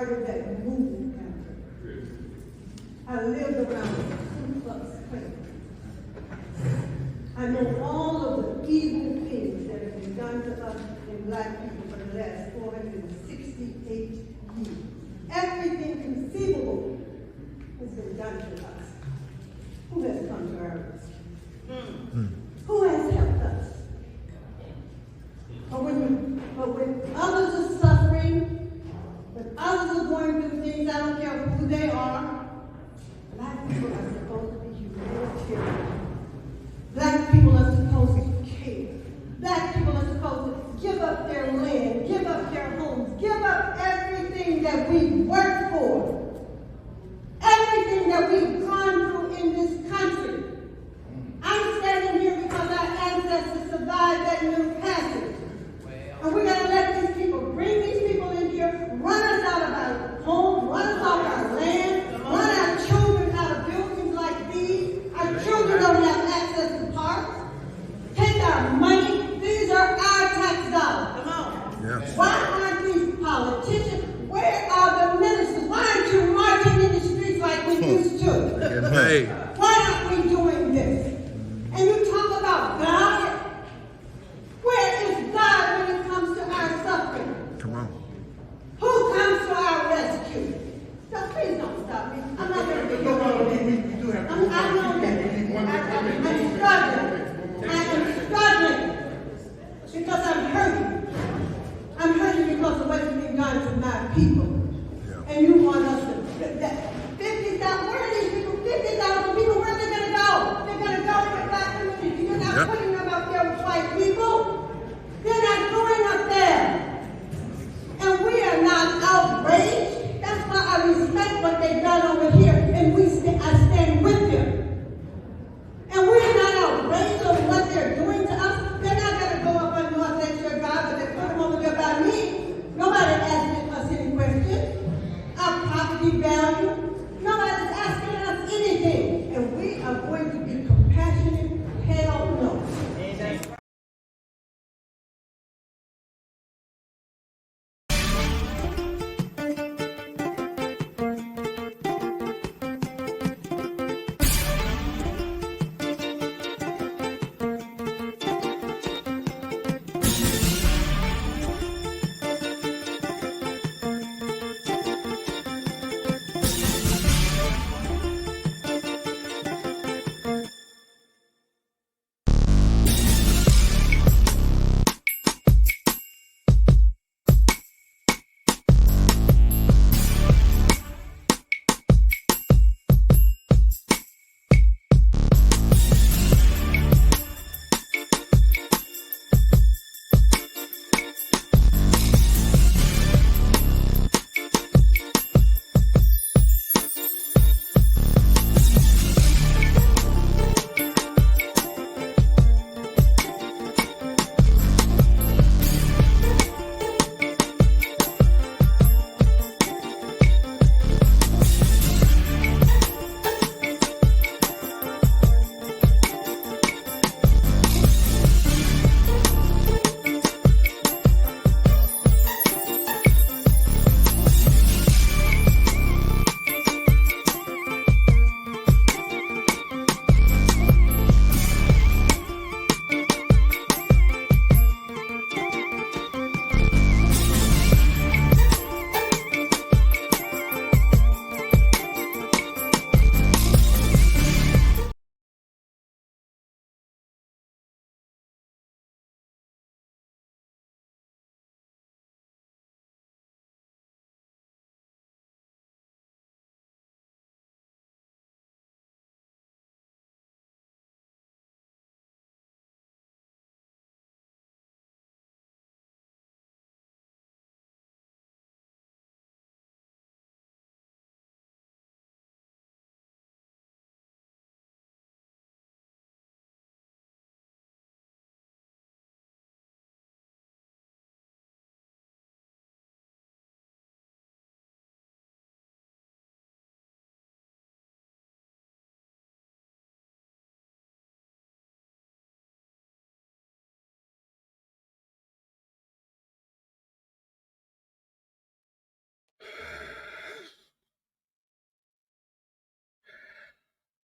started that movement country. I lived around the Ku Klux Klan. I know all of the evil things that have been done to us in black people for the last 468 years. Everything conceivable has been done to us. Who has come to our rescue? Who has helped us? But when others are suffering, when others are going through things, I don't care who they are, black people are supposed to be humanitarian. Black people are supposed to care. Black people are supposed to give up their land, give up their homes, give up everything that we worked for, everything that we've gone through in this country. I'm standing here because our ancestors survived that Middle Passage. And we're going to let these people, bring these people in here, run us out of our homes, run us off our land, run our children out of buildings like these. Our children don't have access to parks. Take our money. These are our tax dollars. Come on. Yes. Why aren't these politicians? Where are the ministers? Why aren't you marching in the streets like we used to? Why aren't we doing this? And you talk about God. Where is God when it comes to our suffering? Come on. Who comes to our rescue? So please don't stop me. I'm not going to be your I know that. I'm struggling. I am struggling because I'm hurting. I'm hurting because of what's being done to my people. Yeah. And you want us to 50,000. Where are these people? 50,000 people. Where are they going to go? They're going to go to the black community. You're not putting them up there with white people. They're not going up there. And we are not outraged. That's why I respect what they've done over here. And I stand with them. And we're not outraged over what they're doing to us. They're not going to go up on North Extra God, but they put them over there by me. Nobody asked us any questions. Our property value. Nobody's asking us anything. And we are going to be compassionate. Hell no.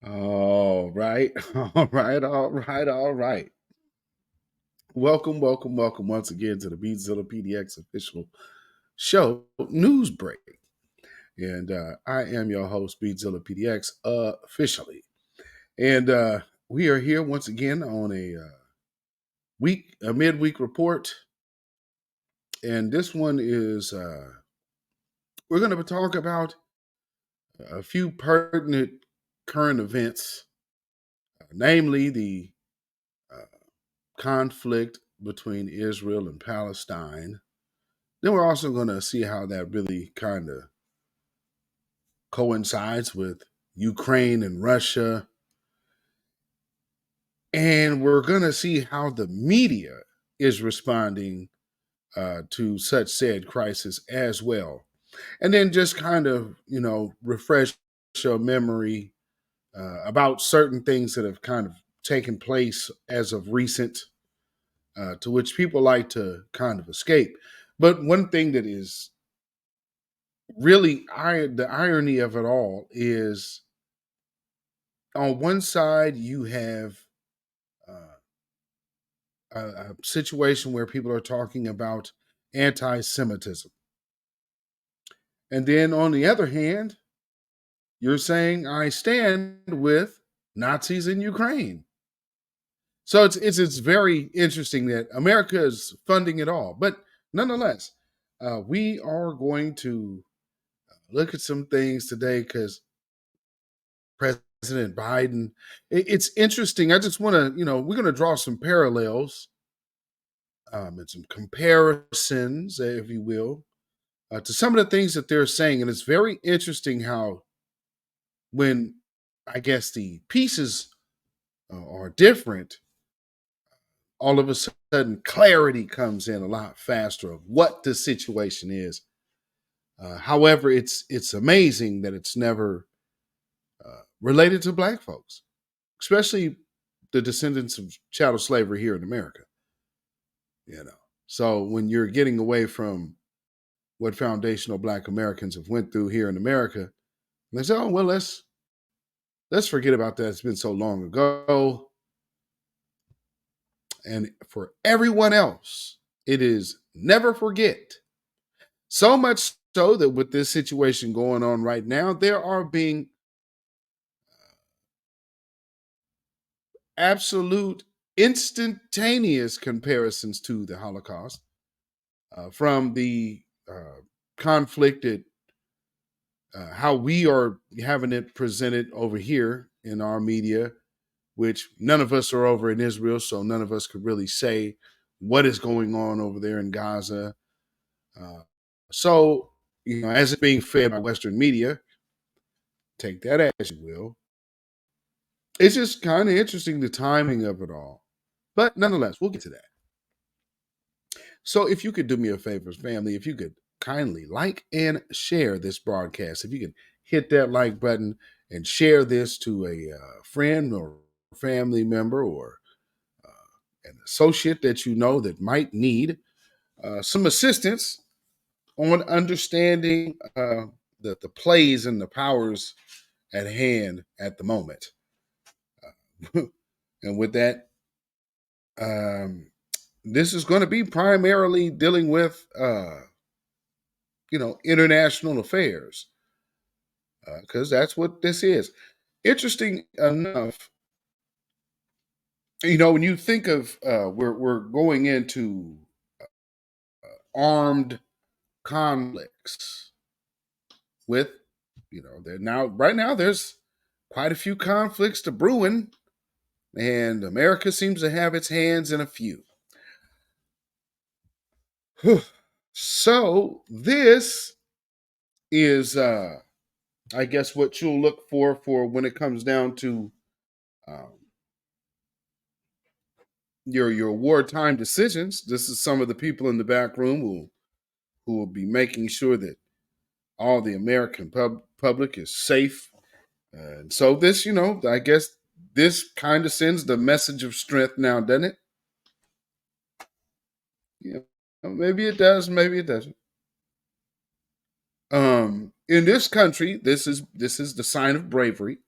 All right. All right. All right. All right. Welcome, welcome, welcome once again to the beatzillapdx official show news break. And I am your host, beatzillapdx, officially. And we are here once again on a midweek report. And this one is, we're going to talk about a few pertinent current events, namely the uh, conflict between Israel and Palestine. Then we're also going to see how that really kind of coincides with Ukraine and Russia. And we're going to see how the media is responding to such said crisis as well. And then just kind of, refresh your memory about certain things that have kind of taken place as of recent, to which people like to kind of escape. But one thing that is really the irony of it all is on one side you have uh, a situation where people are talking about anti-Semitism, and then on the other hand, you're saying I stand with Nazis in Ukraine. So it's very interesting that America is funding it all, but nonetheless, we are going to look at some things today because President Biden. It's interesting. I just want to, we're going to draw some parallels and some comparisons, if you will, to some of the things that they're saying. And it's very interesting how, when I guess the pieces are different, all of a sudden clarity comes in a lot faster of what the situation is. However, it's amazing that it's never related to Black folks, especially the descendants of chattel slavery here in America. You know, so when you're getting away from what foundational Black Americans have went through here in America, they say, "Oh well, let's forget about that. It's been so long ago." And for everyone else, it is never forget. So much so that with this situation going on right now, there are being absolute instantaneous comparisons to the Holocaust, from the conflict at how we are having it presented over here in our media, which none of us are over in Israel, so none of us could really say what is going on over there in Gaza. Uh, so, as it's being fed by Western media, take that as you will. It's just kind of interesting the timing of it all. But nonetheless, we'll get to that. So if you could do me a favor, family, if you could kindly like and share this broadcast, if you could hit that like button and share this to a friend or family member or an associate that you know that might need some assistance on understanding the plays and the powers at hand at the moment. And with that, um, this is going to be primarily dealing with international affairs, because that's what this is. Interesting enough, when you think of we're going into armed conflicts with, there now right now there's quite a few conflicts to brewing, and America seems to have its hands in a few. So this is, I guess, what you'll look for when it comes down to um, your wartime decisions. This is some of the people in the back room who will be making sure that all the American public is safe. And so this, I guess this kind of sends the message of strength now, doesn't it? Yeah, maybe it does, maybe it doesn't. In this country, this is the sign of bravery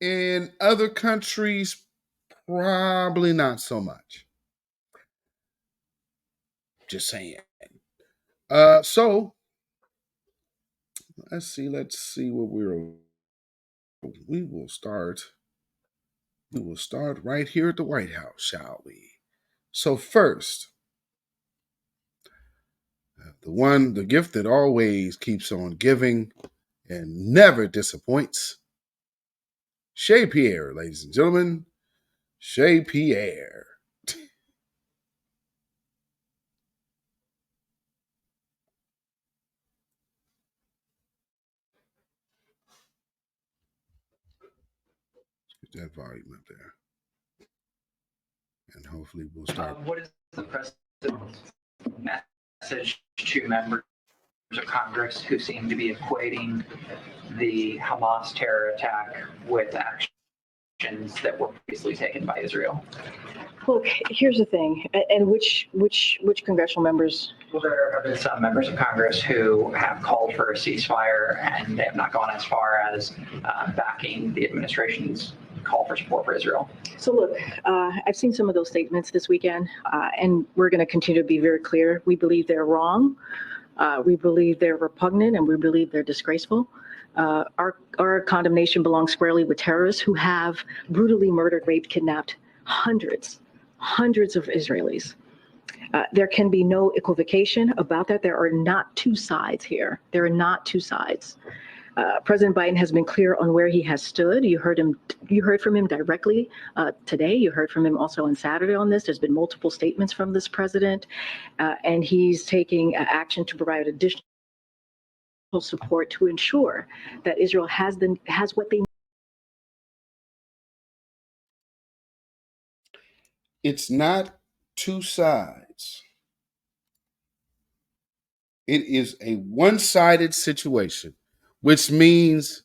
In other countries, probably not so much. Just saying. So let's see. Let's see what we will start. We will start right here at the White House, shall we? So first, the gift that always keeps on giving and never disappoints. Chez Pierre, ladies and gentlemen. Chez Pierre. Get that volume up there. And hopefully we'll start. What is the president's message to members of Congress who seem to be equating the Hamas terror attack with actions that were previously taken by Israel? Look, here's the thing, and which congressional members? Well, there have been some members of Congress who have called for a ceasefire, and they have not gone as far as backing the administration's call for support for Israel. So look, I've seen some of those statements this weekend, and we're going to continue to be very clear. We believe they're wrong. We believe they're repugnant, and we believe they're disgraceful. Our condemnation belongs squarely with terrorists who have brutally murdered, raped, kidnapped hundreds of Israelis. There can be no equivocation about that. There are not two sides here. There are not two sides. President Biden has been clear on where he has stood. You heard from him directly today. You heard from him also on Saturday on this. There's been multiple statements from this president, and he's taking action to provide additional support to ensure that Israel has what they need. It's not two sides. It is a one-sided situation, which means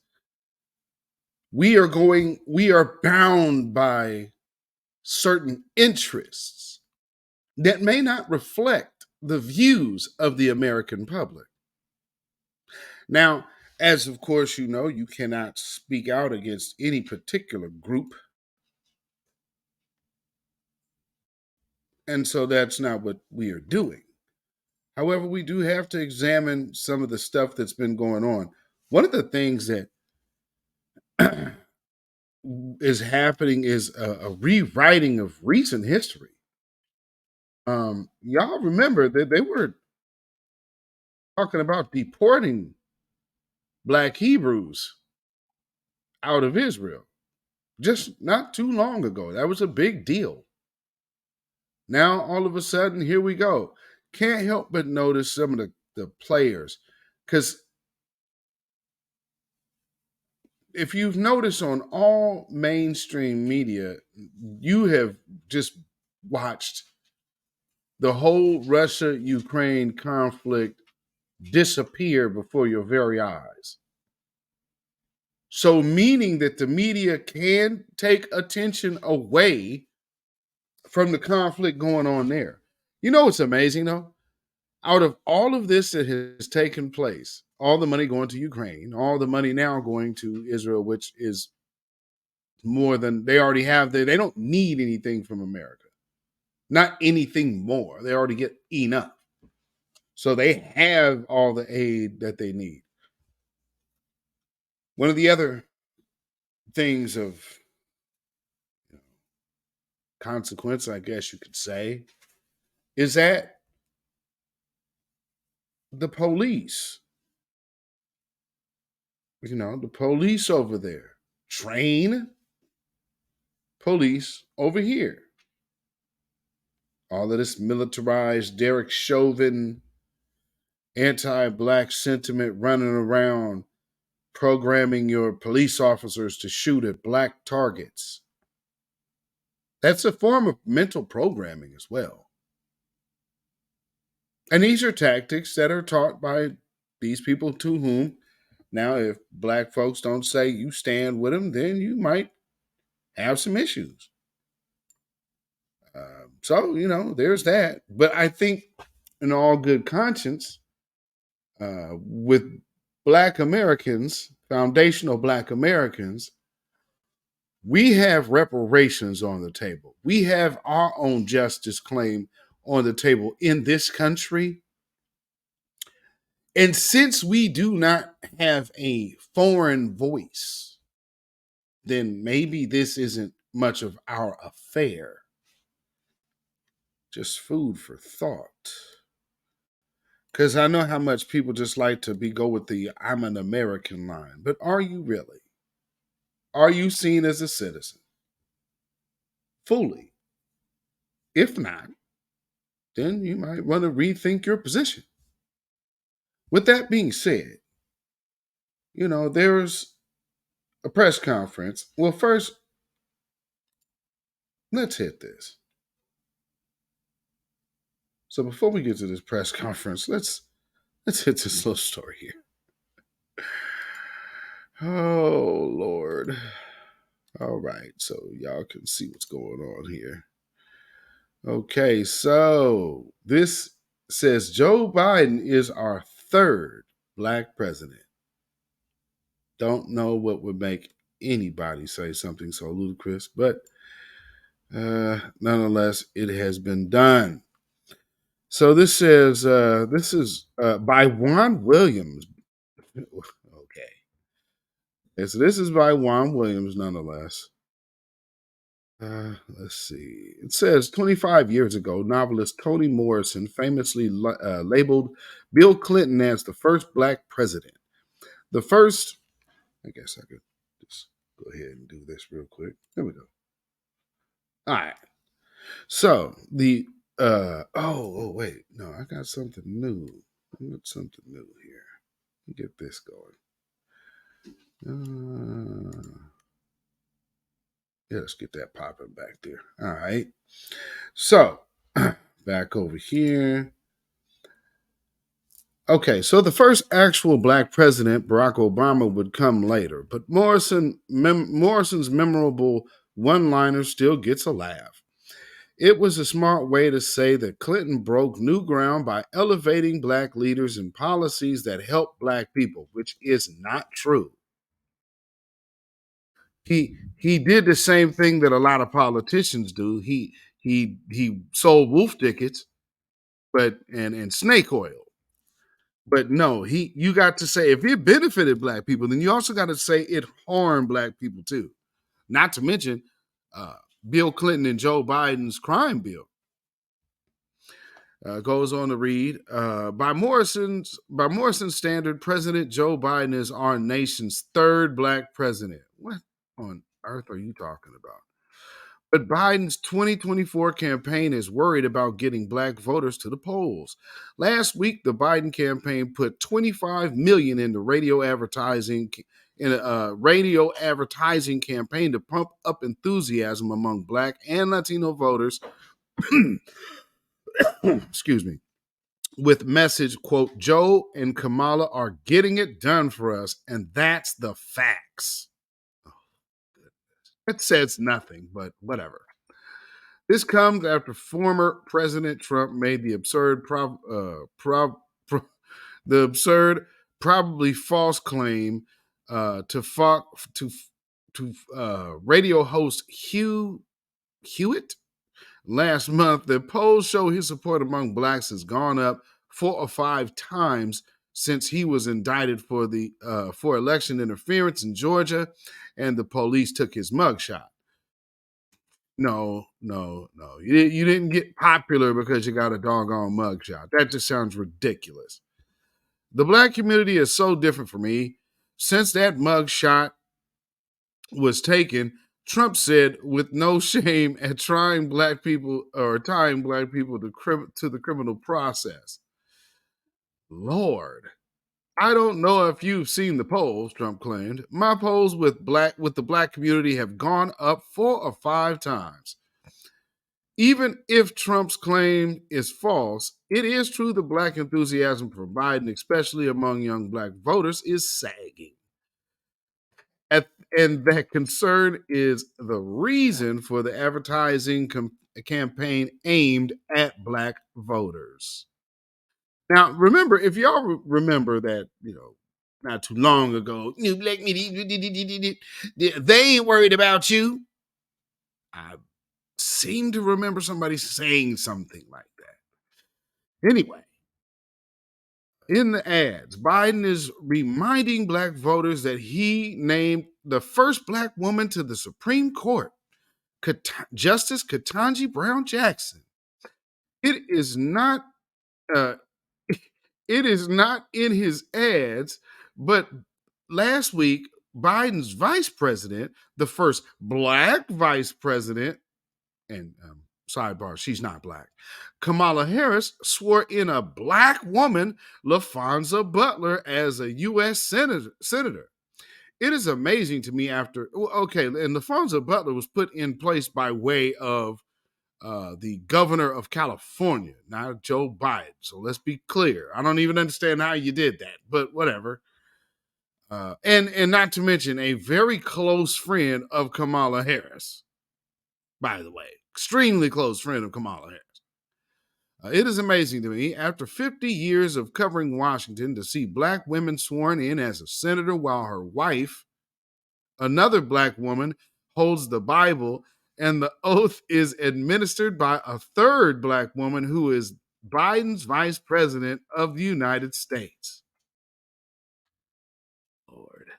we are bound by certain interests that may not reflect the views of the American public. Now, as of course you know, you cannot speak out against any particular group. And so that's not what we are doing. However, we do have to examine some of the stuff that's been going on. One of the things that is happening is a rewriting of recent history. Y'all remember that they were talking about deporting Black Hebrews out of Israel just not too long ago. That was a big deal. Now, all of a sudden, here we go. Can't help but notice some of the players. Because if you've noticed on all mainstream media, you have just watched the whole Russia-Ukraine conflict disappear before your very eyes. So meaning that the media can take attention away from the conflict going on there. You know what's amazing though? Out of all of this that has taken place, all the money going to Ukraine, all the money now going to Israel, which is more than they already have there. They don't need anything from America. Not anything more. They already get enough. So they have all the aid that they need. One of the other things of consequence, I guess you could say, is that the police, the police over there train police over here. All of this militarized Derek Chauvin anti-Black sentiment running around programming your police officers to shoot at Black targets. That's a form of mental programming as well. And these are tactics that are taught by these people to whom, now if Black folks don't say you stand with them, then you might have some issues. So, there's that. But I think in all good conscience, with Black Americans, foundational Black Americans, We have reparations on the table. We have our own justice claim on the table in this country. And since we do not have a foreign voice, then maybe this isn't much of our affair. Just food for thought. Because I know how much people just like to go with the I'm an American line. But are you really? Are you seen as a citizen? Fully. If not, then you might want to rethink your position. With that being said, there's a press conference. Well, first, let's hit this. So before we get to this press conference, let's hit this little story here. Oh, Lord. All right, so y'all can see what's going on here. Okay, so this says Joe Biden is our third black president. Don't know what would make anybody say something so ludicrous, but nonetheless, it has been done. So this says, this is by Juan Williams. Okay. So this is by Juan Williams, nonetheless. Let's see. It says 25 years ago, novelist Toni Morrison famously labeled Bill Clinton as the first black president. The first, I guess I could just go ahead and do this real quick. There we go. All right. So the wait, no, I got something new. I got something new here. Let me get this going. Yeah, let's get that popping back there. All right. So back over here. Okay, so the first actual black president, Barack Obama, would come later, but Morrison's memorable one-liner still gets a laugh. It was a smart way to say that Clinton broke new ground by elevating black leaders and policies that help black people, which is not true. He did the same thing that a lot of politicians do. He sold wolf tickets, and snake oil. But no, you got to say if it benefited black people, then you also got to say it harmed black people too. Not to mention Bill Clinton and Joe Biden's crime bill. Goes on to read, by Morrison's standard, President Joe Biden is our nation's third black president. What on earth are you talking about? But Biden's 2024 campaign is worried about getting black voters to the polls. Last week, the Biden campaign put $25 million into radio advertising campaign to pump up enthusiasm among black and Latino voters. Excuse me. With message, quote, Joe and Kamala are getting it done for us, and that's the facts. Oh, it says nothing, but whatever. This comes after former President Trump made the absurd, probably false claim to radio host Hugh Hewitt last month that polls show his support among blacks has gone up 4 or 5 times since he was indicted for election interference in Georgia, and the police took his mugshot. No. You didn't get popular because you got a doggone mugshot. That just sounds ridiculous. The black community is so different from me. Since that mugshot was taken, Trump said, with no shame at tying black people to the criminal process. Lord, I don't know if you've seen the polls, Trump claimed. My polls with the black community have gone up 4 or 5 times. Even if Trump's claim is false, it is true the black enthusiasm for Biden, especially among young black voters, is sagging. And that concern is the reason for the advertising campaign aimed at black voters. Now, remember, if y'all remember that, not too long ago. You black me, they ain't worried about you. I seem to remember somebody saying something like that. Anyway, in the ads, Biden is reminding black voters that he named the first black woman to the Supreme Court, Justice Ketanji Brown Jackson. It is not uh, it is not in his ads, but last week Biden's vice president, the first black vice president, and sidebar, she's not black, Kamala Harris, swore in a black woman, LaFonza Butler, as a U.S. senator. It is amazing to me and LaFonza Butler was put in place by way of the governor of California, not Joe Biden. So let's be clear. I don't even understand how you did that, but whatever. And not to mention a very close friend of Kamala Harris, by the way. Extremely close friend of Kamala Harris. It is amazing to me, after 50 years of covering Washington, to see black women sworn in as a senator while her wife, another black woman, holds the Bible, and the oath is administered by a third black woman who is Biden's vice president of the United States. Lord.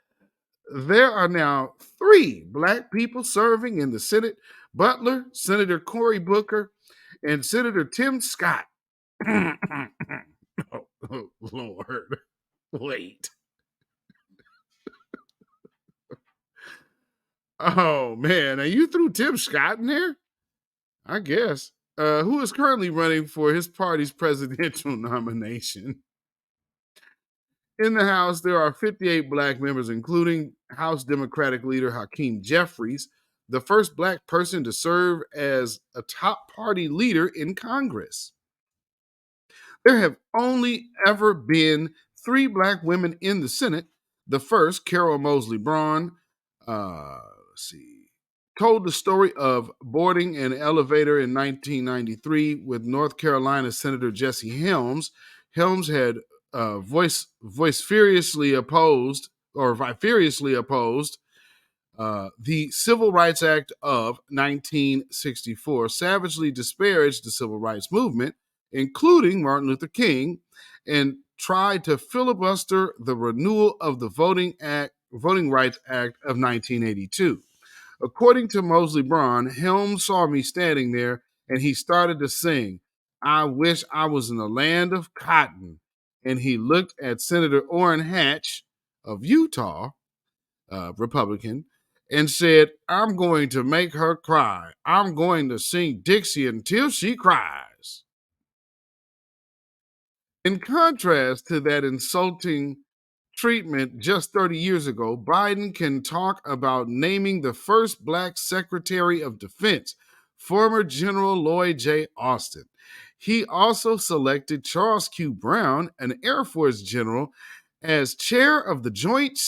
There are now 3 black people serving in the Senate: Butler, Senator Cory Booker, and Senator Tim Scott. Oh, Lord. Wait. Oh, man. Are you threw Tim Scott in there? I guess. Who is currently running for his party's presidential nomination. In the House, there are 58 black members, including House Democratic leader Hakeem Jeffries, the first black person to serve as a top party leader in Congress. There have only ever been 3 black women in the Senate. The first, Carol Moseley Braun, told the story of boarding an elevator in 1993 with North Carolina Senator Jesse Helms. Helms had vicariously opposed the Civil Rights Act of 1964, savagely disparaged the civil rights movement, including Martin Luther King, and tried to filibuster the renewal of the Voting Rights Act of 1982. According to Moseley Braun, Helms saw me standing there and he started to sing, "I wish I was in the land of cotton." And he looked at Senator Orrin Hatch of Utah, Republican, and said, "I'm going to make her cry. I'm going to sing Dixie until she cries." In contrast to that insulting treatment just 30 years ago, Biden can talk about naming the first black Secretary of Defense, former General Lloyd J. Austin. He also selected Charles Q. Brown, an Air Force general, as chair of the Joint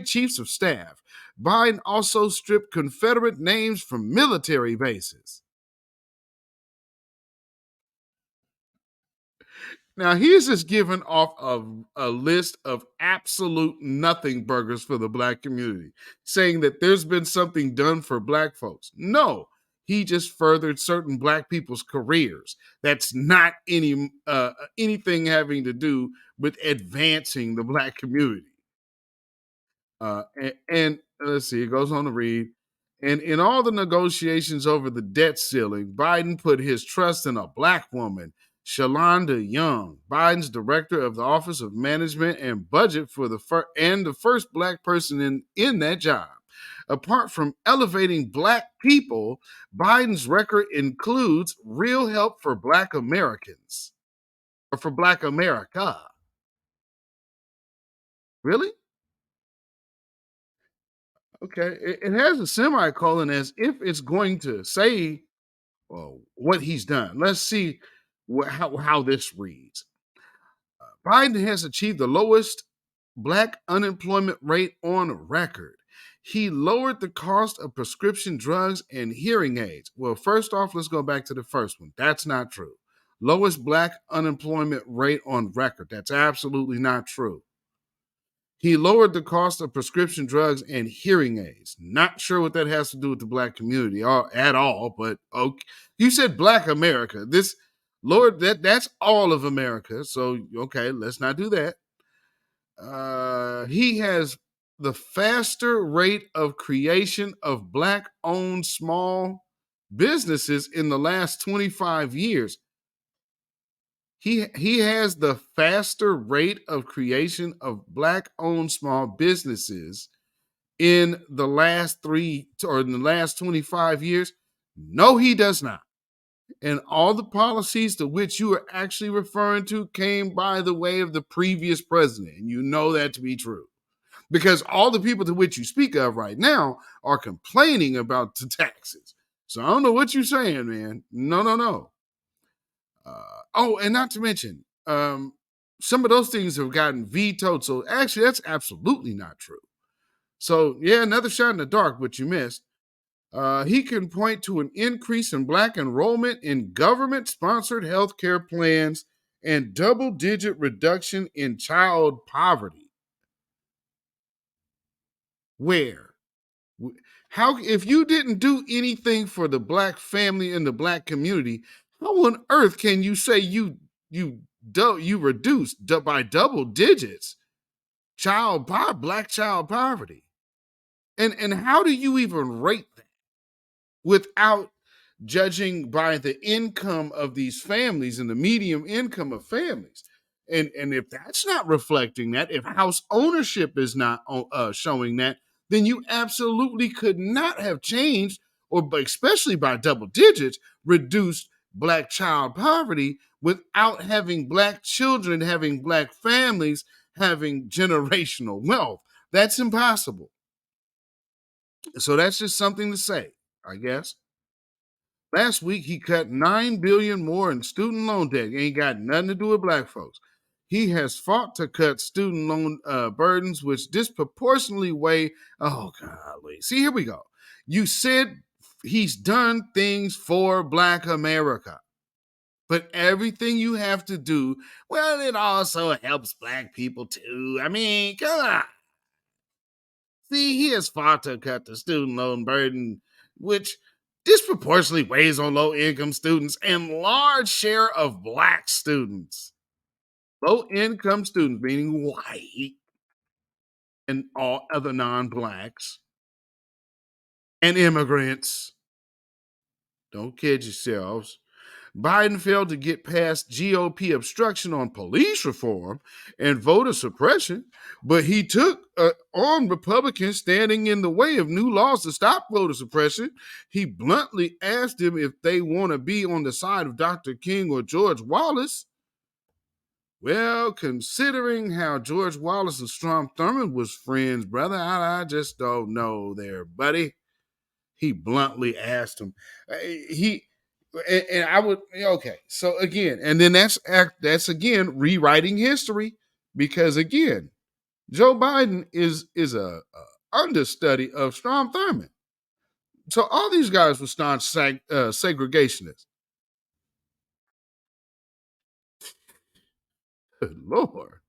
Chiefs of Staff. Biden also stripped Confederate names from military bases. Now, he's just given off a list of absolute nothing burgers for the black community, saying that there's been something done for black folks. No, he just furthered certain black people's careers. That's not anything having to do with advancing the black community. And let's see, it goes on to read, and in all the negotiations over the debt ceiling, Biden put his trust in a black woman, Shalonda Young, Biden's director of the Office of Management and Budget for the first black person in that job. Apart from elevating black people, Biden's record includes real help for black Americans, or for black America. Really? Okay, it has a semicolon as if it's going to say what he's done. Let's see how this reads. Biden has achieved the lowest black unemployment rate on record. He lowered the cost of prescription drugs and hearing aids. Well, first off, let's go back to the first one. That's not true. Lowest black unemployment rate on record. That's absolutely not true. He lowered the cost of prescription drugs and hearing aids. Not sure what that has to do with the Black community at all, but okay. You said Black America. This lowered that's all of America. So okay, let's not do that. He has the faster rate of creation of Black-owned small businesses in the last 25 years. He has the faster rate of creation of Black-owned small businesses in the last 25 years. No, he does not. And all the policies to which you are actually referring to came by the way of the previous president. And you know that to be true. Because all the people to which you speak of right now are complaining about the taxes. So I don't know what you're saying, man. No. And not to mention, some of those things have gotten vetoed. So actually, that's absolutely not true. So yeah, another shot in the dark, but you missed. He can point to an increase in Black enrollment in government-sponsored healthcare plans and double-digit reduction in child poverty. Where? How? If you didn't do anything for the Black family and the Black community, how on earth can you say you reduced by double digits Black child poverty? And how do you even rate that without judging by the income of these families and the medium income of families? And if that's not reflecting that, if house ownership is not showing that, then you absolutely could not have changed, or especially by double digits, reduced Black child poverty without having Black children, having Black families, having generational wealth. That's impossible. So that's just something to say, I guess. Last week, he cut $9 billion more in student loan debt. Ain't got nothing to do with Black folks. He has fought to cut student loan burdens, which disproportionately weigh. Oh, golly. See, here we go. You said he's done things for Black America, but everything you have to do, well, it also helps Black people too. I mean, come on. See, he has fought to cut the student loan burden, which disproportionately weighs on low-income students and large share of Black students. Low-income students, meaning white and all other non-Blacks and immigrants. Don't kid yourselves. Biden failed to get past GOP obstruction on police reform and voter suppression, but he took on Republicans standing in the way of new laws to stop voter suppression. He bluntly asked them if they want to be on the side of Dr. King or George Wallace. Well, considering how George Wallace and Strom Thurmond was friends, brother, I just don't know there, buddy. He bluntly asked him. And I would, okay. So again, and then that's again rewriting history, because again, Joe Biden is a understudy of Strom Thurmond. So all these guys were staunch segregationists. Good Lord.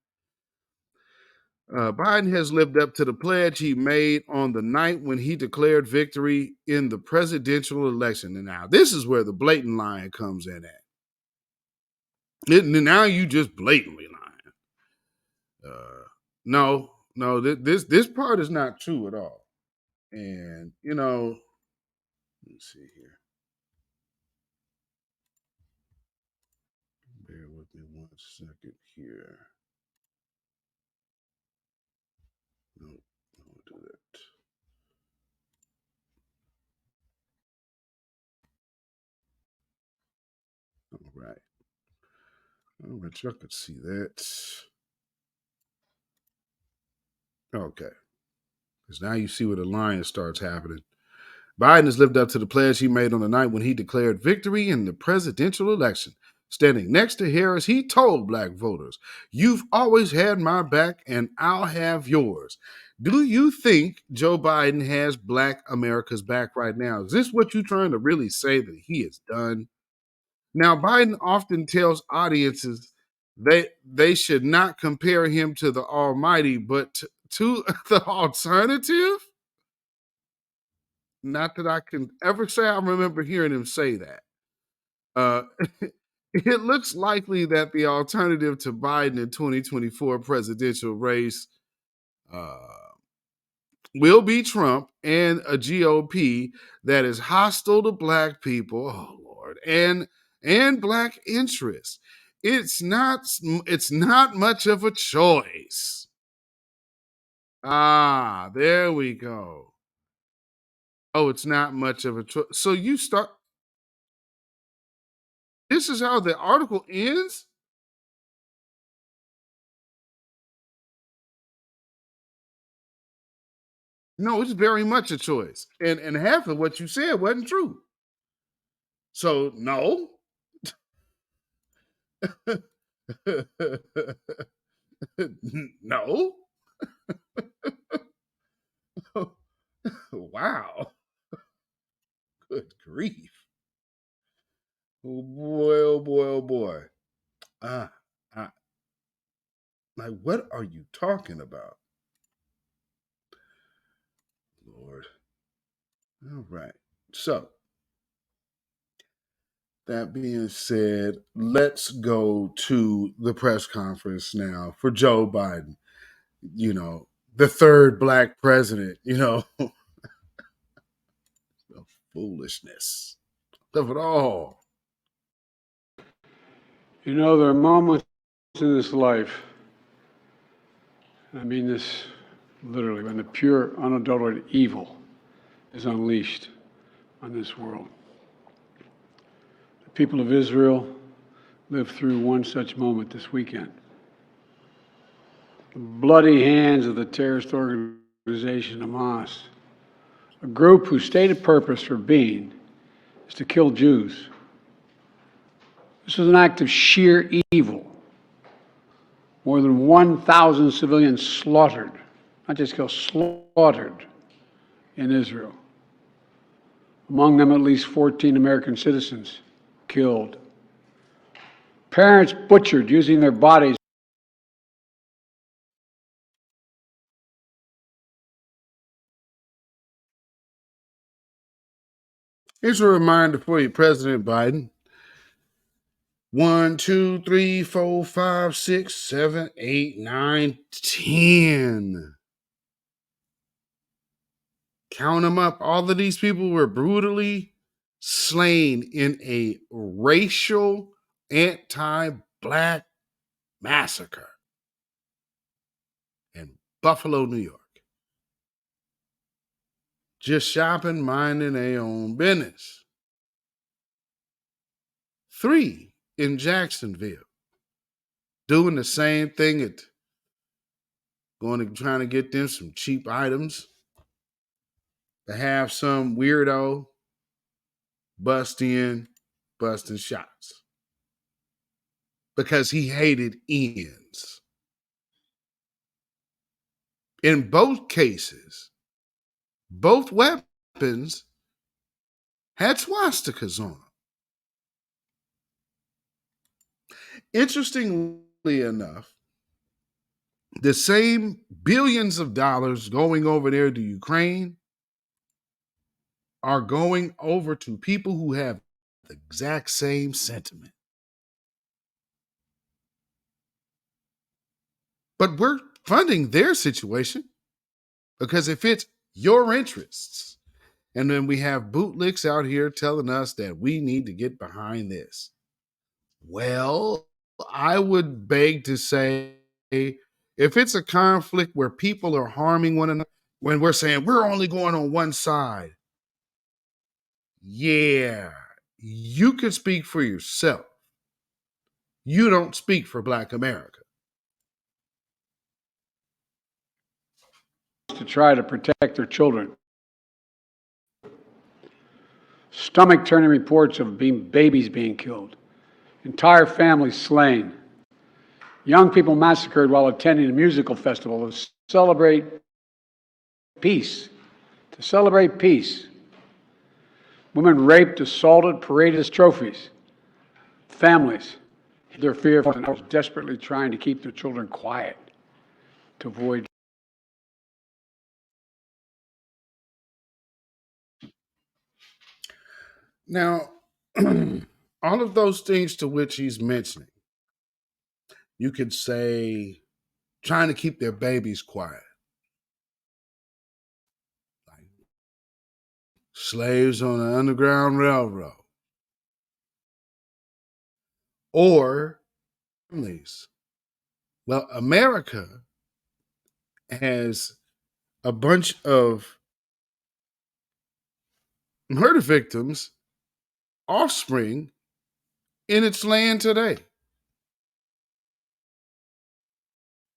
Biden has lived up to the pledge he made on the night when he declared victory in the presidential election. And now this is where the blatant lying comes in at. Now you just blatantly lying. No, this part is not true at all. And let me see here. Bear with me 1 second here. No, don't do that. All right. I bet y'all could see that. Okay. Because now you see where the lying starts happening. Biden has lived up to the pledge he made on the night when he declared victory in the presidential election. Standing next to Harris, he told Black voters, "You've always had my back and I'll have yours." Do you think Joe Biden has Black America's back right now? Is this what you're trying to really say that he has done? Now, Biden often tells audiences they should not compare him to the Almighty, but to the alternative? Not that I can ever say I remember hearing him say that. Uh, it looks likely that the alternative to Biden in 2024 presidential race will be Trump and a GOP that is hostile to black people, oh Lord, and black interests. It's not much of a choice. Ah, there we go. Oh, it's not much of a choice. So you start. This is how the article ends. No, it's very much a choice, and half of what you said wasn't true. So no. No. Wow. Good grief. Oh boy, oh boy, oh boy. Ah, ah. Like, what are you talking about? Lord. All right. So, that being said, let's go to the press conference now for Joe Biden. You know, the third black president, the foolishness of it all. You know, there are moments in this life, and I mean this literally, when the pure, unadulterated evil is unleashed on this world. The people of Israel lived through one such moment this weekend. The bloody hands of the terrorist organization Hamas, a group whose stated purpose for being is to kill Jews. This was an act of sheer evil. More than 1,000 civilians slaughtered, not just killed, slaughtered in Israel. Among them, at least 14 American citizens killed. Parents butchered using their bodies. Here's a reminder for you, President Biden. 1, 2, 3, 4, 5, 6, 7, 8, 9, 10. Count them up. All of these people were brutally slain in a racial anti-black massacre in Buffalo, New York. Just shopping, minding their own business. 3 in Jacksonville, doing the same thing, trying to get them some cheap items, to have some weirdo busting shots because he hated ends. In both cases, both weapons had swastikas on them. Interestingly enough, the same billions of dollars going over there to Ukraine are going over to people who have the exact same sentiment. But we're funding their situation because it fits your interests. And then we have bootlicks out here telling us that we need to get behind this. Well, I would beg to say, if it's a conflict where people are harming one another, when we're saying we're only going on one side, yeah, you can speak for yourself. You don't speak for Black America. To try to protect their children. Stomach-turning reports of babies being killed, entire families slain, young people massacred while attending a musical festival to celebrate peace. Women raped, assaulted, paraded as trophies. Families, their fear of desperately trying to keep their children quiet to avoid Now, all of those things to which he's mentioning, you could say trying to keep their babies quiet. Like slaves on the Underground Railroad. Or families. Well, America has a bunch of murder victims, offspring in its land today.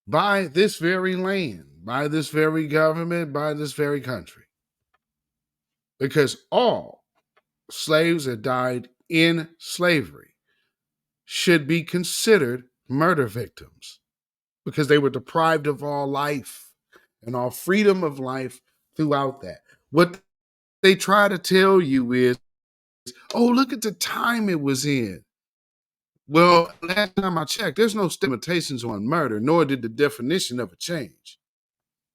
By this very land, by this very government, by this very country. Because all slaves that died in slavery should be considered murder victims because they were deprived of all life and all freedom of life throughout that. What they try to tell you is, oh, look at the time it was in. Well, last time I checked, there's no limitations on murder, nor did the definition of it change.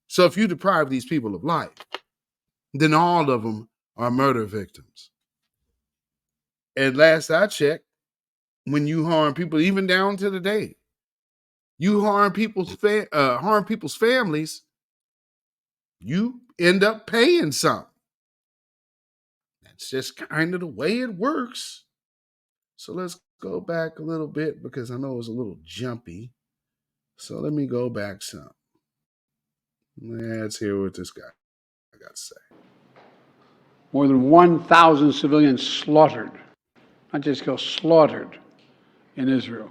So if you deprive these people of life, then all of them are murder victims. And last I checked, when you harm people, even down to the day, you harm people's families, you end up paying something. That's just kind of the way it works. So let's go back a little bit because I know it was a little jumpy. So let me go back some. Let's hear what this guy got to say. More than 1,000 civilians slaughtered, not just killed, slaughtered in Israel.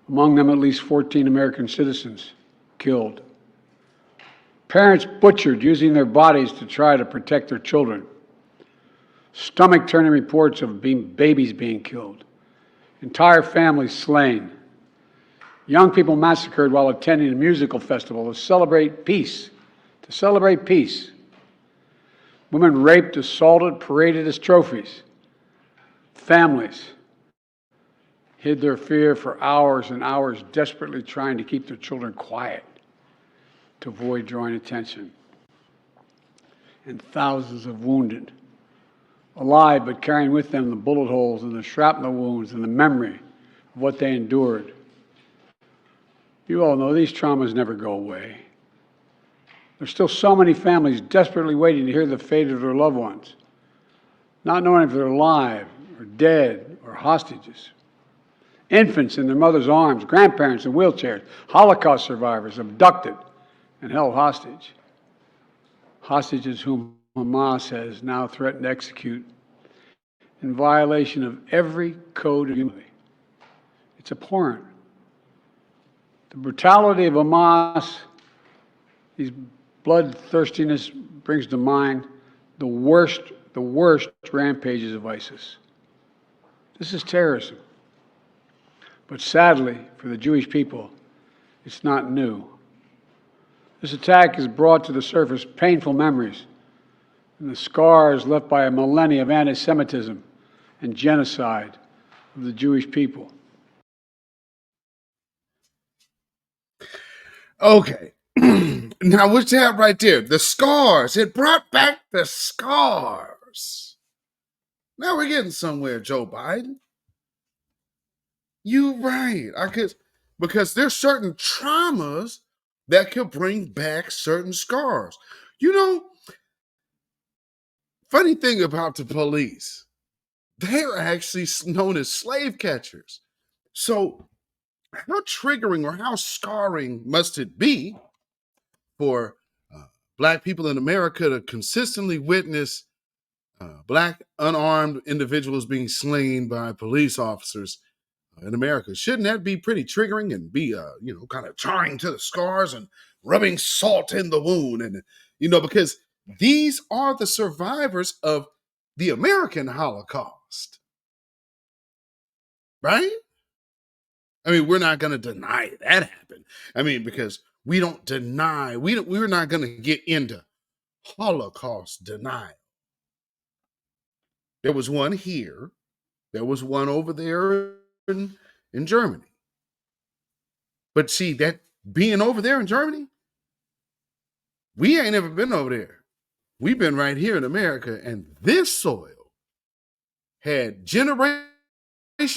Among them, at least 14 American citizens killed. Parents butchered using their bodies to try to protect their children. Stomach-turning reports of babies being killed. Entire families slain. Young people massacred while attending a musical festival to celebrate peace. To celebrate peace. Women raped, assaulted, paraded as trophies. Families hid their fear for hours and hours, desperately trying to keep their children quiet to avoid drawing attention. And thousands of wounded, alive but carrying with them the bullet holes and the shrapnel wounds and the memory of what they endured. You all know these traumas never go away. There's still so many families desperately waiting to hear the fate of their loved ones, not knowing if they're alive or dead or hostages. Infants in their mother's arms, grandparents in wheelchairs, Holocaust survivors abducted and held hostage. Hostages whom Hamas has now threatened to execute in violation of every code of humanity. It's abhorrent. The brutality of Hamas, these bloodthirstiness brings to mind the worst rampages of ISIS. This is terrorism. But sadly, for the Jewish people, it's not new. This attack has brought to the surface painful memories and the scars left by a millennia of anti-Semitism and genocide of the Jewish people. Okay. Now, what's that right there? The scars. It brought back the scars. Now we're getting somewhere, Joe Biden. You right. Because there's certain traumas that could bring back certain scars. You know, funny thing about the police, they're actually known as slave catchers. So how triggering or how scarring must it be for Black people in America to consistently witness Black unarmed individuals being slain by police officers in America? Shouldn't that be pretty triggering and be, kind of jarring to the scars and rubbing salt in the wound? And, because these are the survivors of the American Holocaust, right? I mean, we're not going to deny that happened. I mean, because we don't deny, we're not going to get into Holocaust denial. There was one here. There was one over there in Germany. But see, that being over there in Germany, we ain't ever been over there. We've been right here in America, and this soil had generation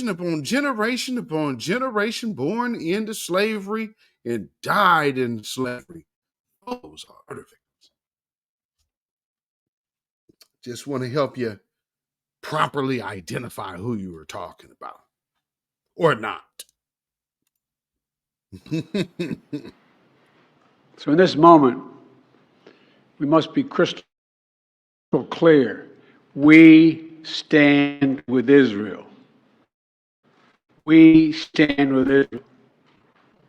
upon generation upon generation born into slavery and died in slavery. Those are artifacts. Just want to help you properly identify who you were talking about or not. So in this moment, we must be crystal clear. We stand with Israel. We stand with Israel.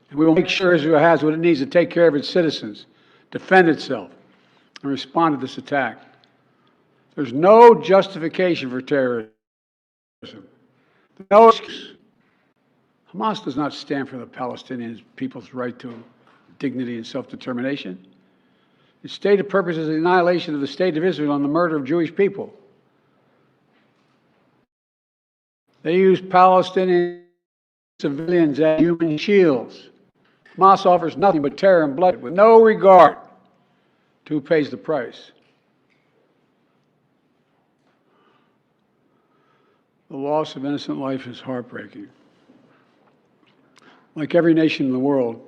And we will make sure Israel has what it needs to take care of its citizens, defend itself, and respond to this attack. There's no justification for terrorism. No excuse. Hamas does not stand for the Palestinian people's right to dignity and self-determination. Its stated purpose is the annihilation of the state of Israel and the murder of Jewish people. They use Palestinian civilians as human shields. Hamas offers nothing but terror and blood with no regard to who pays the price. The loss of innocent life is heartbreaking. Like every nation in the world,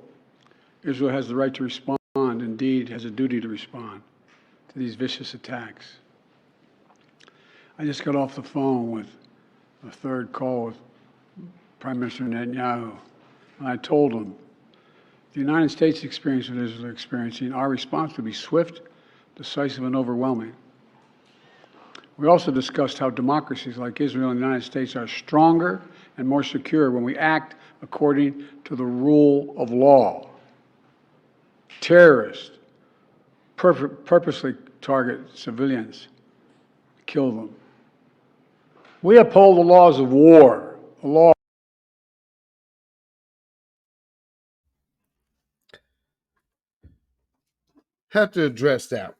Israel has the right to respond, indeed has a duty to respond to these vicious attacks. I just got off the phone with a third call with Prime Minister Netanyahu, and I told him the United States experience what Israel is experiencing, our response would be swift, decisive, and overwhelming. We also discussed how democracies like Israel and the United States are stronger and more secure when we act according to the rule of law. Terrorists purposely target civilians, kill them. We uphold the laws of war, the law. Have to address that.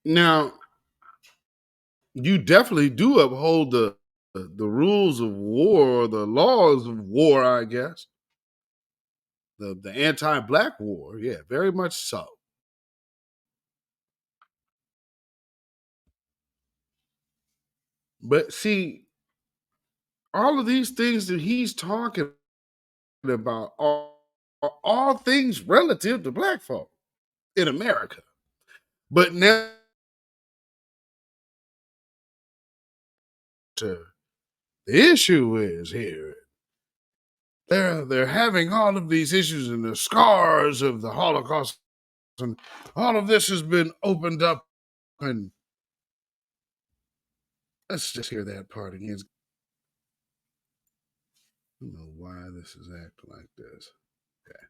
Now, you definitely do uphold the rules of war, or the laws of war, I guess. The anti-black war, yeah, very much so. But see, all of these things that he's talking about are all things relative to black folk in America. But now the issue is here. They're having all of these issues and the scars of the Holocaust, and all of this has been opened up. And let's just hear that part again. I don't know why this is acting like this. Okay.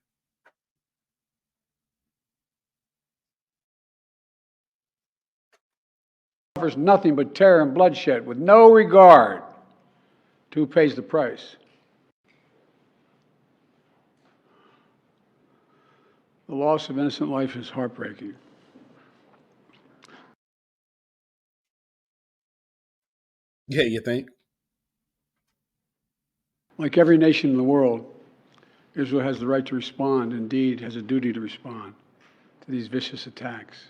Offers nothing but terror and bloodshed with no regard to who pays the price. The loss of innocent life is heartbreaking. Yeah, you think? Like every nation in the world, Israel has the right to respond, indeed has a duty to respond to these vicious attacks.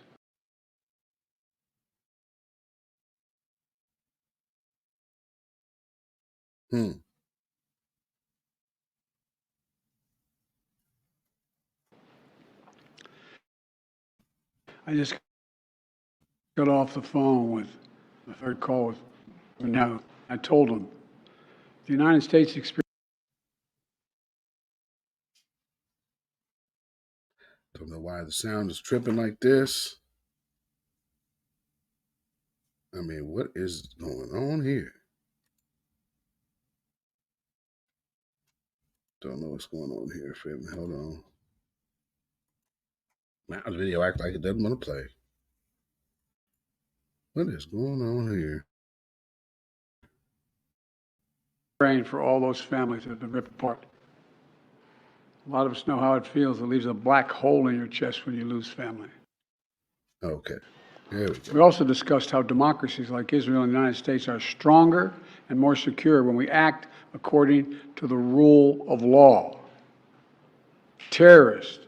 I just got off the phone with the third call with now. I told him the United States experience. Don't know why the sound is tripping like this. I mean, what is going on here? Don't know what's going on here, Fib. Hold on. Now the video acts like it doesn't want to play. What is going on here? Praying for all those families that have been ripped apart. A lot of us know how it feels. It leaves a black hole in your chest when you lose family. Okay. There we go. We also discussed how democracies like Israel and the United States are stronger and more secure when we act according to the rule of law. Terrorists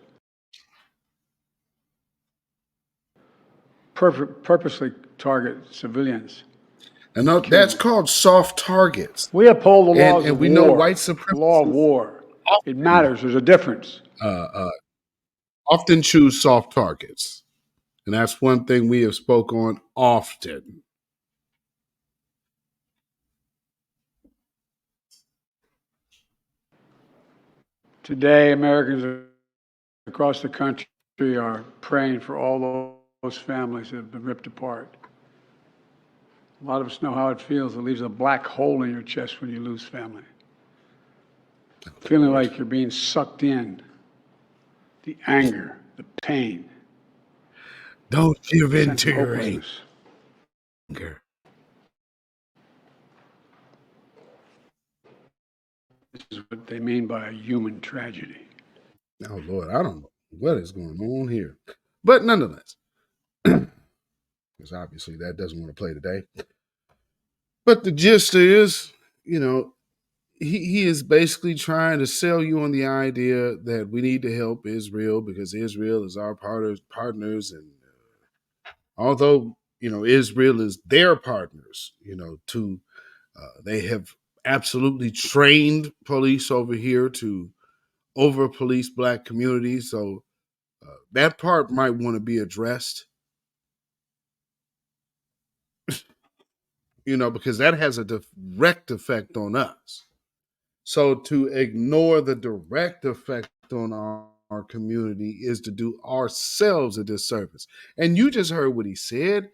purposely target civilians, And that's called soft targets. We uphold the laws And of we war. know white The law of supremacists war. It matters. There's a difference. often choose soft targets. And that's one thing we have spoke on often. Today, Americans across the country are praying for all those families that have been ripped apart. A lot of us know how it feels. It leaves a black hole in your chest when you lose family. Feeling like you're being sucked in. The anger, the pain. Don't give in sense to of your hopelessness. anger. This is what they mean by a human tragedy. Oh, Lord, I don't know what is going on here. But nonetheless, because obviously that doesn't want to play today. But the gist is, he is basically trying to sell you on the idea that we need to help Israel because Israel is our partners. And although, Israel is their partners, they have absolutely trained police over here to over police black communities. So that part might want to be addressed, because that has a direct effect on us. So to ignore the direct effect on our community is to do ourselves a disservice. And you just heard what he said.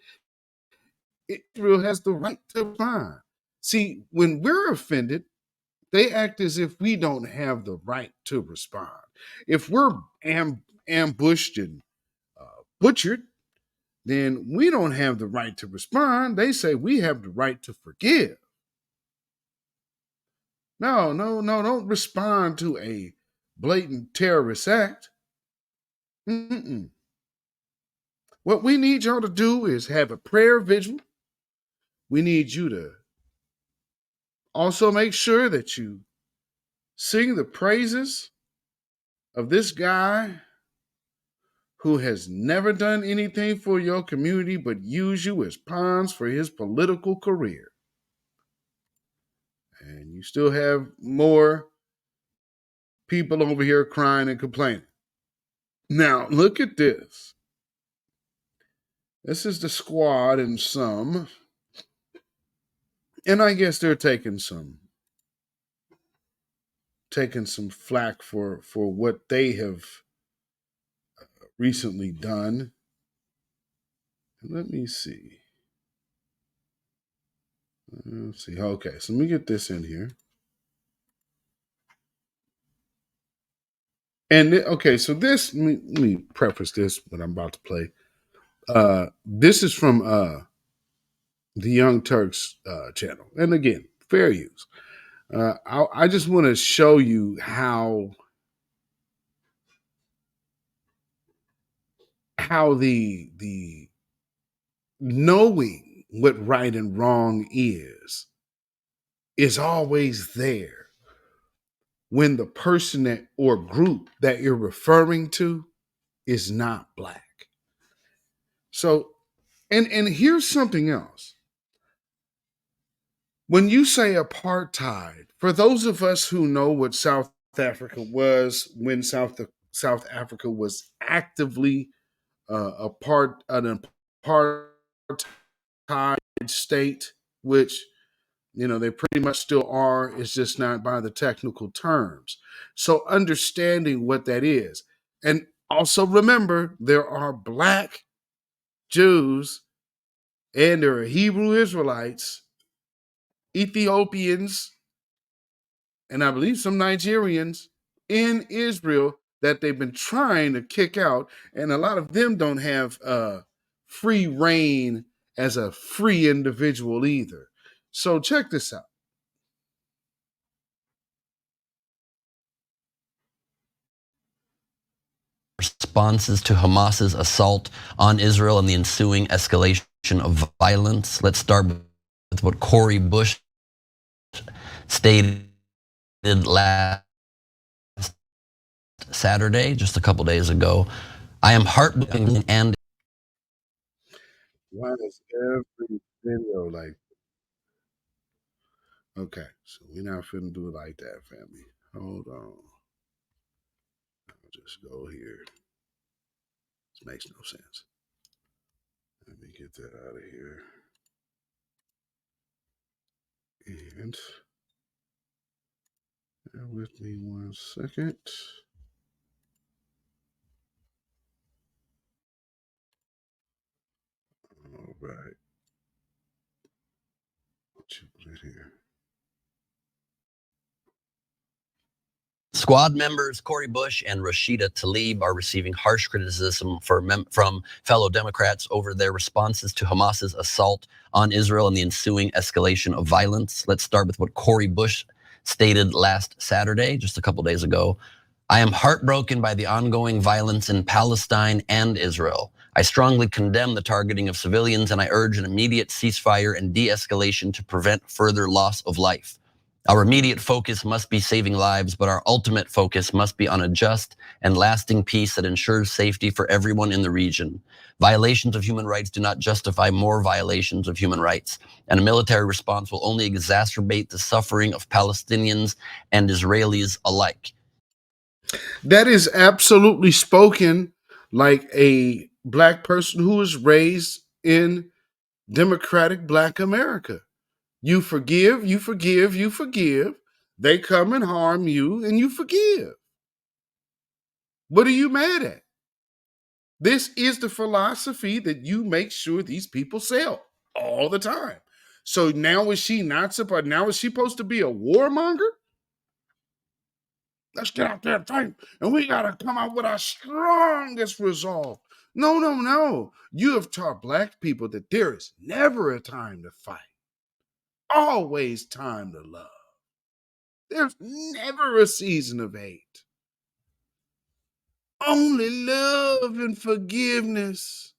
Israel has the right to respond. See, when we're offended, they act as if we don't have the right to respond. If we're ambushed and butchered, then we don't have the right to respond. They say we have the right to forgive. No, don't respond to a blatant terrorist act. Mm-mm. What we need y'all to do is have a prayer vigil. We need you to also make sure that you sing the praises of this guy who has never done anything for your community but use you as pawns for his political career. And you still have more people over here crying and complaining. Now, look at this. This is the squad and some. And I guess they're taking some flack for what they have recently done. Let me see. Let's see. Okay, so let me get this in here. And okay, so this let me preface this what I'm about to play. This is from the Young Turks channel, and again, fair use. I just want to show you how the knowing what right and wrong is always there when the person that or group that you're referring to is not black. So, and here's something else. When you say apartheid, for those of us who know what South Africa was when South Africa was actively an apartheid state, which they pretty much still are. It's just not by the technical terms. So understanding what that is. And also remember, there are black Jews and there are Hebrew Israelites, Ethiopians, and I believe some Nigerians in Israel that they've been trying to kick out. And a lot of them don't have free reign as a free individual either. So check this out. Responses to Hamas's assault on Israel and the ensuing escalation of violence. Let's start with what Cori Bush stated last Saturday, just a couple days ago. I am heartbroken and Why is every video like Okay, so we're not finna do it like that, family. Hold on. I'll just go here. This makes no sense. Let me get that out of here. And bear with me 1 second. All right. What you put here? Squad members Cori Bush and Rashida Tlaib are receiving harsh criticism from fellow Democrats over their responses to Hamas's assault on Israel and the ensuing escalation of violence. Let's start with what Cori Bush stated last Saturday, just a couple days ago. I am heartbroken by the ongoing violence in Palestine and Israel. I strongly condemn the targeting of civilians, and I urge an immediate ceasefire and de-escalation to prevent further loss of life. Our immediate focus must be saving lives, but our ultimate focus must be on a just and lasting peace that ensures safety for everyone in the region. Violations of human rights do not justify more violations of human rights, and a military response will only exacerbate the suffering of Palestinians and Israelis alike. That is absolutely spoken like a black person who was raised in democratic black America. You forgive, you forgive, you forgive. They come and harm you, and you forgive. What are you mad at? This is the philosophy that you make sure these people sell all the time. So now is she not supposed? Now is she supposed to be a warmonger? Let's get out there and fight, and we gotta come out with our strongest resolve. No, no, no. You have taught black people that there is never a time to fight. Always time to love. There's never a season of hate. Only love and forgiveness.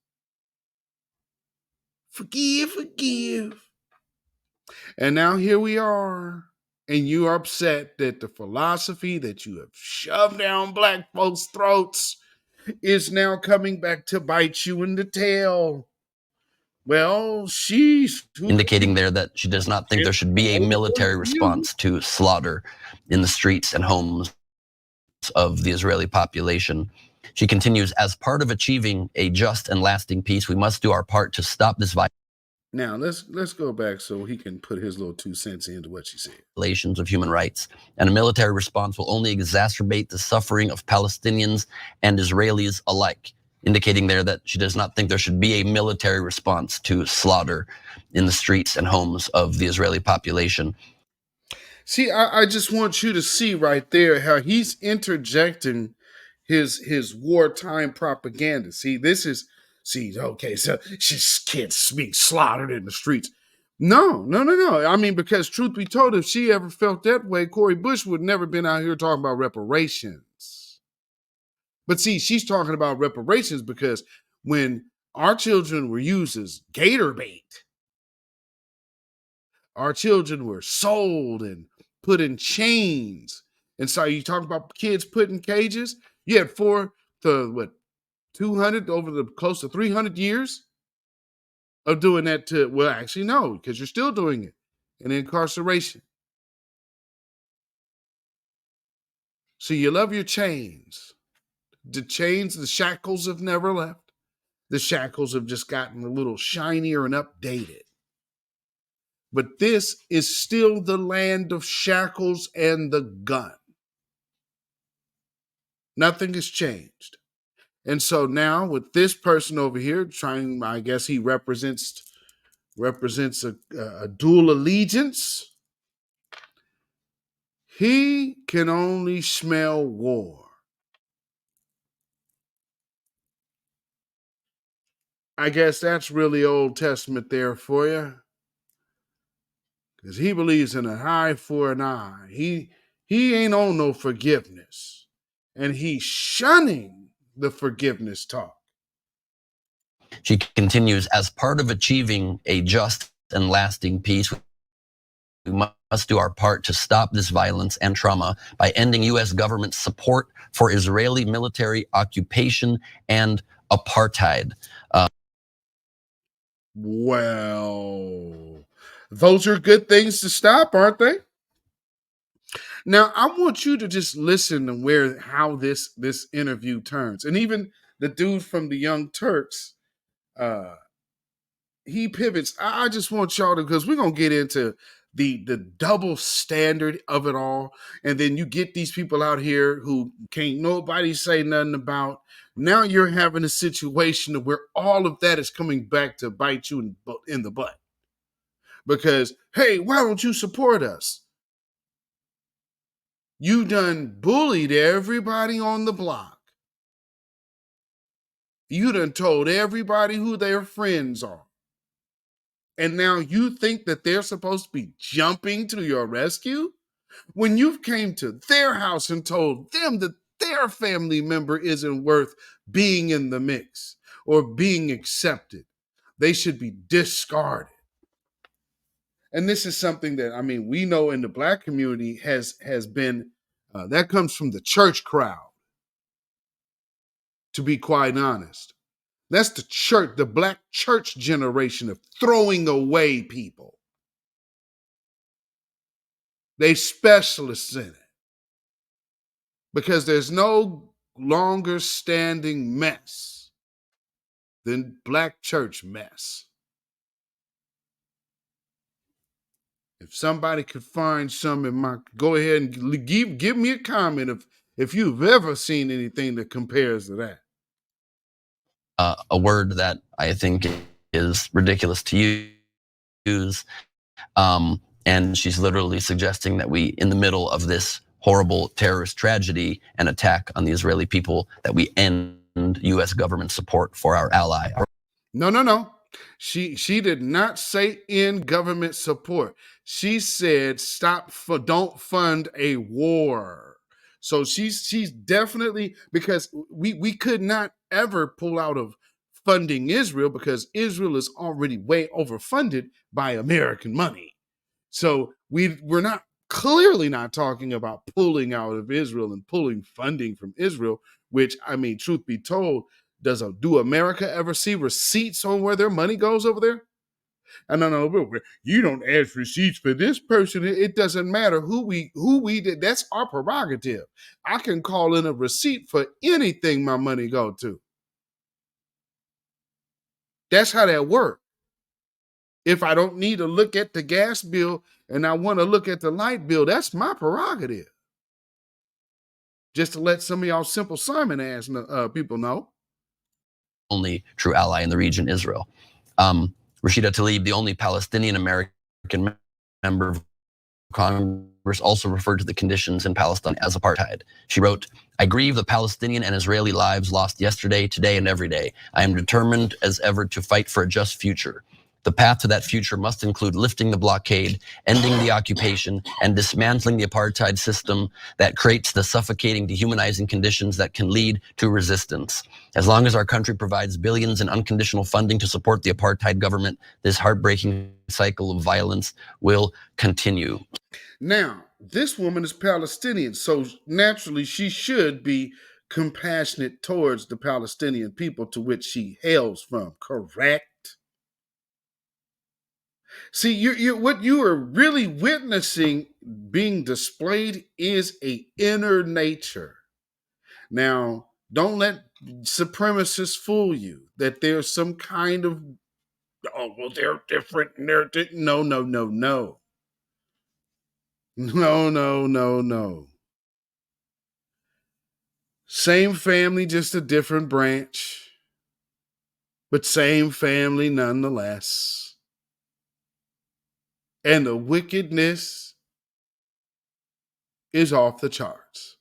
Forgive, forgive. And now here we are. And you are upset that the philosophy that you have shoved down black folks' throats is now coming back to bite you in the tail. Well, she's indicating there that she does not think there should be a military response to slaughter in the streets and homes of the Israeli population. She continues, as part of achieving a just and lasting peace, we must do our part to stop this violence. Now let's go back so he can put his little 2 cents into what she said. Violations of human rights, and a military response will only exacerbate the suffering of Palestinians and Israelis alike, indicating there that she does not think there should be a military response to slaughter in the streets and homes of the Israeli population. See, I just want you to see right there how he's interjecting his wartime propaganda. See, okay, so kids being slaughtered in the streets. No. I mean, because truth be told, if she ever felt that way, Cori Bush would never been out here talking about reparations. But see, she's talking about reparations because when our children were used as gator bait, our children were sold and put in chains. And so you talk about kids put in cages. You had 200 over the close to 300 years of doing that to, well, actually, no, because you're still doing it in incarceration. So you love your chains. The shackles have never left. The shackles have just gotten a little shinier and updated. But this is still the land of shackles and the gun. Nothing has changed. And so now with this person over here trying, I guess he represents a dual allegiance. He can only smell war. I guess that's really Old Testament there for you. Because he believes in an eye for an eye. He ain't on no forgiveness. And he's shunning the forgiveness talk. She continues, as part of achieving a just and lasting peace, we must do our part to stop this violence and trauma by ending U.S. government support for Israeli military occupation and apartheid. Well, Those are good things to stop, aren't they? Now, I want you to just listen to how this interview turns. And even the dude from the Young Turks, he pivots. I just want y'all to, because we're going to get into the double standard of it all. And then you get these people out here who can't nobody say nothing about. Now you're having a situation where all of that is coming back to bite you in the butt. Because, hey, why don't you support us? You done bullied everybody on the block. You done told everybody who their friends are. And now you think that they're supposed to be jumping to your rescue? When you came to their house and told them that their family member isn't worth being in the mix or being accepted, they should be discarded. And this is something that, I mean, we know in the Black community has been, that comes from the church crowd, to be quite honest. That's the church, the Black church generation of throwing away people. They specialists in it. Because there's no longer standing mess than Black church mess. If somebody could find some in my, go ahead and give me a comment if you've ever seen anything that compares to that. A word that I think is ridiculous to use. And she's literally suggesting that we, in the middle of this horrible terrorist tragedy and attack on the Israeli people, that we end U.S. government support for our ally. No. She did not say end government support. She said don't fund a war. So she's definitely, because we could not ever pull out of funding Israel because Israel is already way overfunded by American money. So we're clearly not talking about pulling out of Israel and pulling funding from Israel, which, I mean, truth be told, do America ever see receipts on where their money goes over there? And no, you don't ask receipts for this person. It doesn't matter who we did. That's our prerogative. I can call in a receipt for anything my money go to. That's how that works. If I don't need to look at the gas bill and I want to look at the light bill, that's my prerogative. Just to let some of y'all Simple Simon ass people know. Only true ally in the region, Israel. Rashida Tlaib, the only Palestinian American member of Congress, also referred to the conditions in Palestine as apartheid. She wrote, "I grieve the Palestinian and Israeli lives lost yesterday, today, and every day. I am determined as ever to fight for a just future. The path to that future must include lifting the blockade, ending the occupation, and dismantling the apartheid system that creates the suffocating, dehumanizing conditions that can lead to resistance. As long as our country provides billions in unconditional funding to support the apartheid government, this heartbreaking cycle of violence will continue." Now, this woman is Palestinian, so naturally she should be compassionate towards the Palestinian people to which she hails from, correct? See, you what you are really witnessing being displayed is a inner nature. Now, don't let supremacists fool you that there's some kind of, oh, well, they're different and they're no. No. Same family, just a different branch, but same family nonetheless. And the wickedness is off the charts.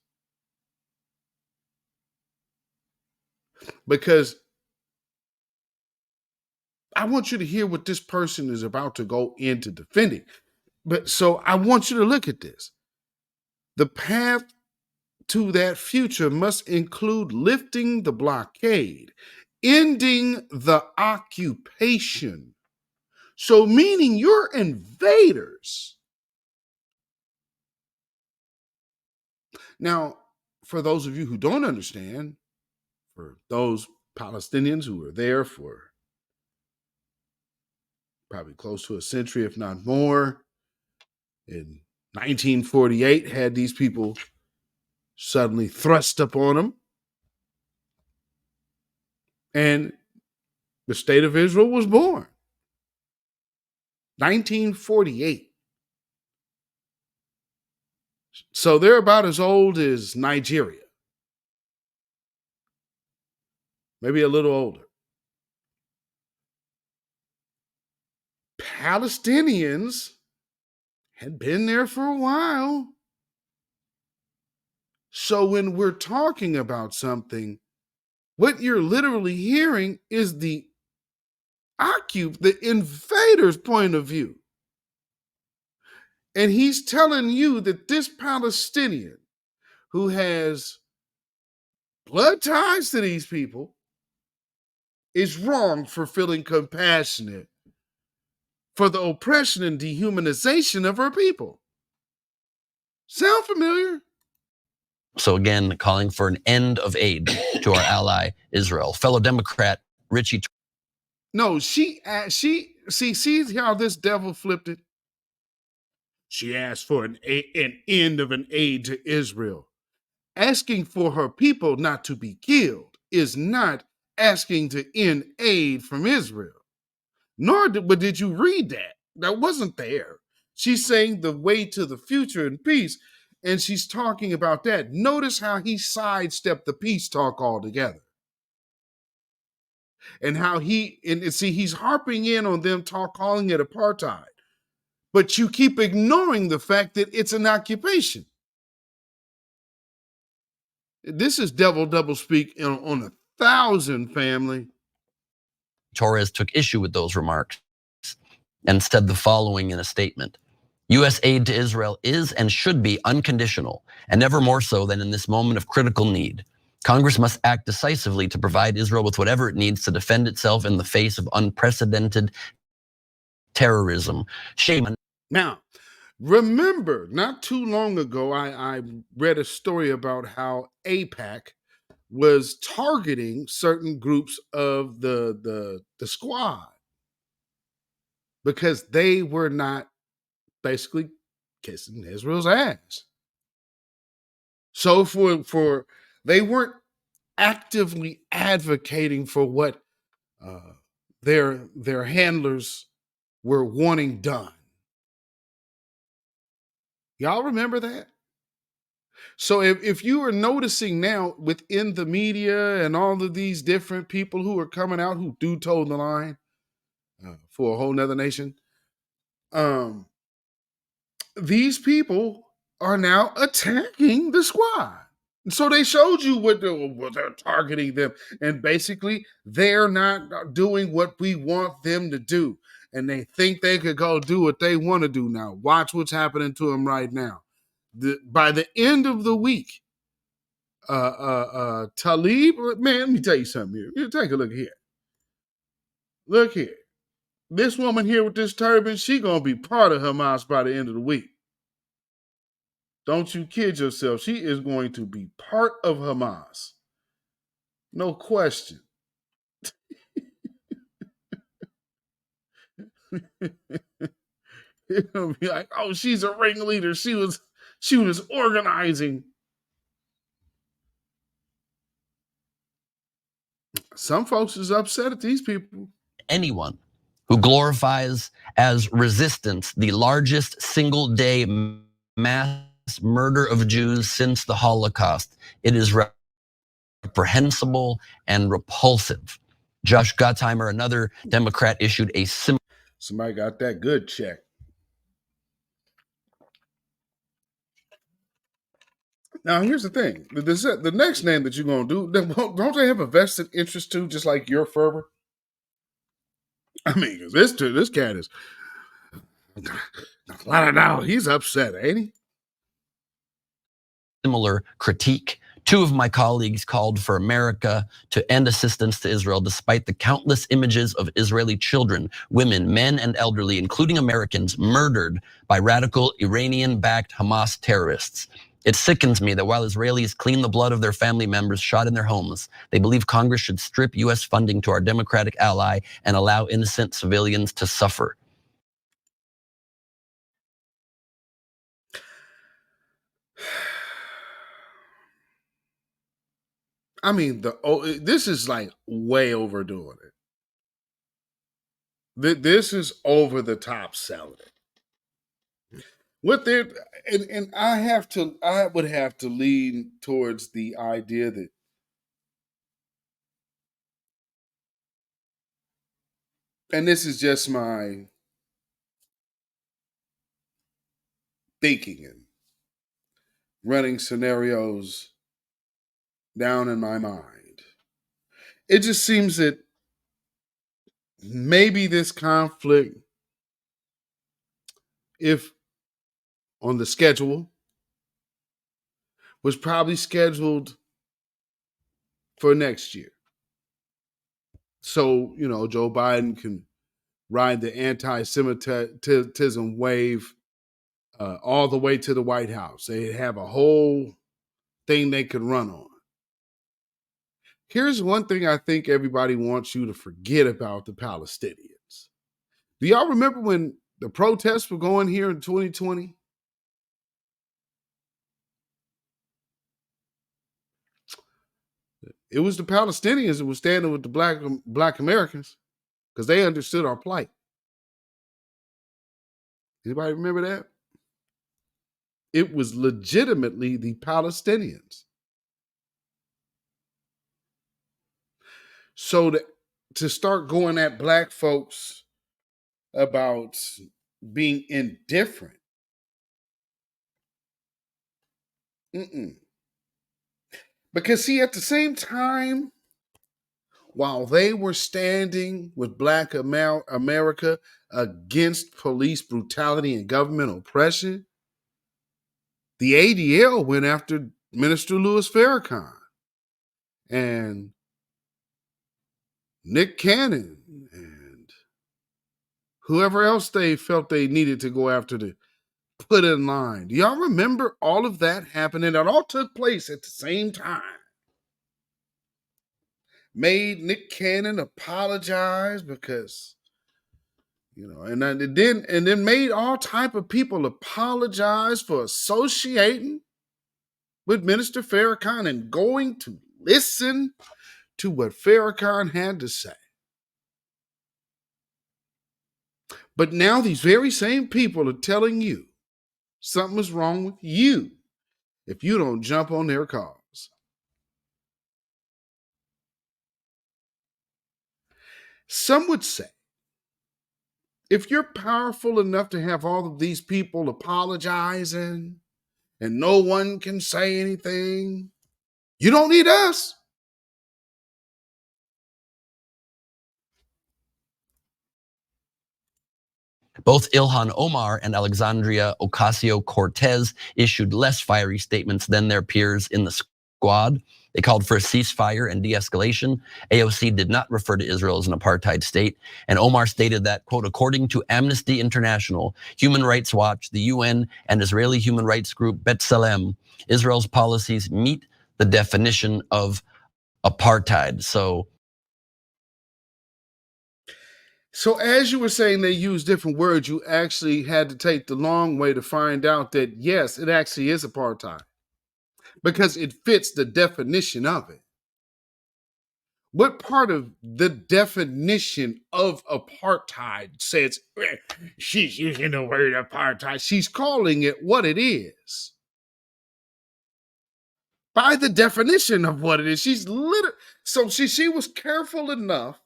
Because I want you to hear what this person is about to go into defending. But so I want you to look at this. The path to that future must include lifting the blockade, ending the occupation. So meaning you're invaders. Now, for those of you who don't understand, for those Palestinians who were there for probably close to a century, if not more. In 1948, had these people suddenly thrust upon them. And the state of Israel was born. 1948. So they're about as old as Nigeria. Maybe a little older. Palestinians had been there for a while. So when we're talking about something, what you're literally hearing is the invader's point of view. And he's telling you that this Palestinian who has blood ties to these people is wrong for feeling compassionate for the oppression and dehumanization of her people. Sound familiar? So again, calling for an end of aid to our ally Israel. Fellow Democrat Richie. No, see how this devil flipped it? She asked for an end of an aid to Israel. Asking for her people not to be killed is not asking to end aid from Israel. But did you read that? That wasn't there. She's saying the way to the future and peace, and she's talking about that. Notice how he sidestepped the peace talk altogether. And how he's harping in on them calling it apartheid. But you keep ignoring the fact that it's an occupation. This is double speak on 1,000, family. Torres took issue with those remarks and said the following in a statement. U.S. aid to Israel is and should be unconditional, and never more so than in this moment of critical need. Congress must act decisively to provide Israel with whatever it needs to defend itself in the face of unprecedented terrorism. Shame. Now, remember, not too long ago, I read a story about how AIPAC was targeting certain groups of the squad because they were not basically kissing Israel's ass. So for they weren't actively advocating for what their handlers were wanting done. Y'all remember that? So if you are noticing now within the media and all of these different people who are coming out who do toe the line for a whole nother nation, these people are now attacking the squad. So they showed you what they're targeting them. And basically, they're not doing what we want them to do. And they think they could go do what they want to do now. Watch what's happening to them right now. By the end of the week, Talib, man, let me tell you something here. Take a look here. Look here. This woman here with this turban, she going to be part of Hamas by the end of the week. Don't you kid yourself. She is going to be part of Hamas. No question. It'll be like, oh, she's a ringleader. She was organizing. Some folks is upset at these people. Anyone who glorifies as resistance the largest single-day mass murder of Jews since the Holocaust, it is reprehensible and repulsive. Josh Gottheimer, another Democrat, issued a similar. Somebody got that good check. Now, here's the thing. The next name that you're going to do, don't they have a vested interest too, just like your fervor? I mean, because this cat is, he's upset, ain't he? Similar critique. Two of my colleagues called for America to end assistance to Israel despite the countless images of Israeli children, women, men, and elderly, including Americans, murdered by radical Iranian-backed Hamas terrorists. It sickens me that while Israelis clean the blood of their family members shot in their homes, they believe Congress should strip U.S. funding to our democratic ally and allow innocent civilians to suffer. I mean, this is like way overdoing it. This is over the top selling it. What they're and I would have to lean towards the idea that and this is just my thinking and running scenarios down in my mind. It just seems that maybe this conflict, if on the schedule, was probably scheduled for next year. So, Joe Biden can ride the anti-Semitism wave all the way to the White House. They have a whole thing they could run on. Here's one thing I think everybody wants you to forget about the Palestinians. Do y'all remember when the protests were going here in 2020? It was the Palestinians that were standing with the black Americans because they understood our plight. Anybody remember that? It was legitimately the Palestinians. So to start going at black folks about being indifferent, because see, at the same time, while they were standing with Black America against police brutality and government oppression, the ADL went after Minister Louis Farrakhan and Nick Cannon and whoever else they felt they needed to go after to put in line. Do y'all remember all of that happening? That all took place at the same time. Made Nick Cannon apologize because, and then made all type of people apologize for associating with Minister Farrakhan and going to listen to what Farrakhan had to say. But now these very same people are telling you something is wrong with you if you don't jump on their cause. Some would say, if you're powerful enough to have all of these people apologizing and no one can say anything, you don't need us. Both Ilhan Omar and Alexandria Ocasio-Cortez issued less fiery statements than their peers in the squad. They called for a ceasefire and de-escalation. AOC did not refer to Israel as an apartheid state. And Omar stated that, quote, according to Amnesty International, Human Rights Watch, the UN, and Israeli human rights group B'Tselem, Israel's policies meet the definition of apartheid. So as you were saying they use different words, you actually had to take the long way to find out that, yes, it actually is apartheid because it fits the definition of it. What part of the definition of apartheid says she's using the word apartheid? She's calling it what it is. By the definition of what it is. So she was careful enough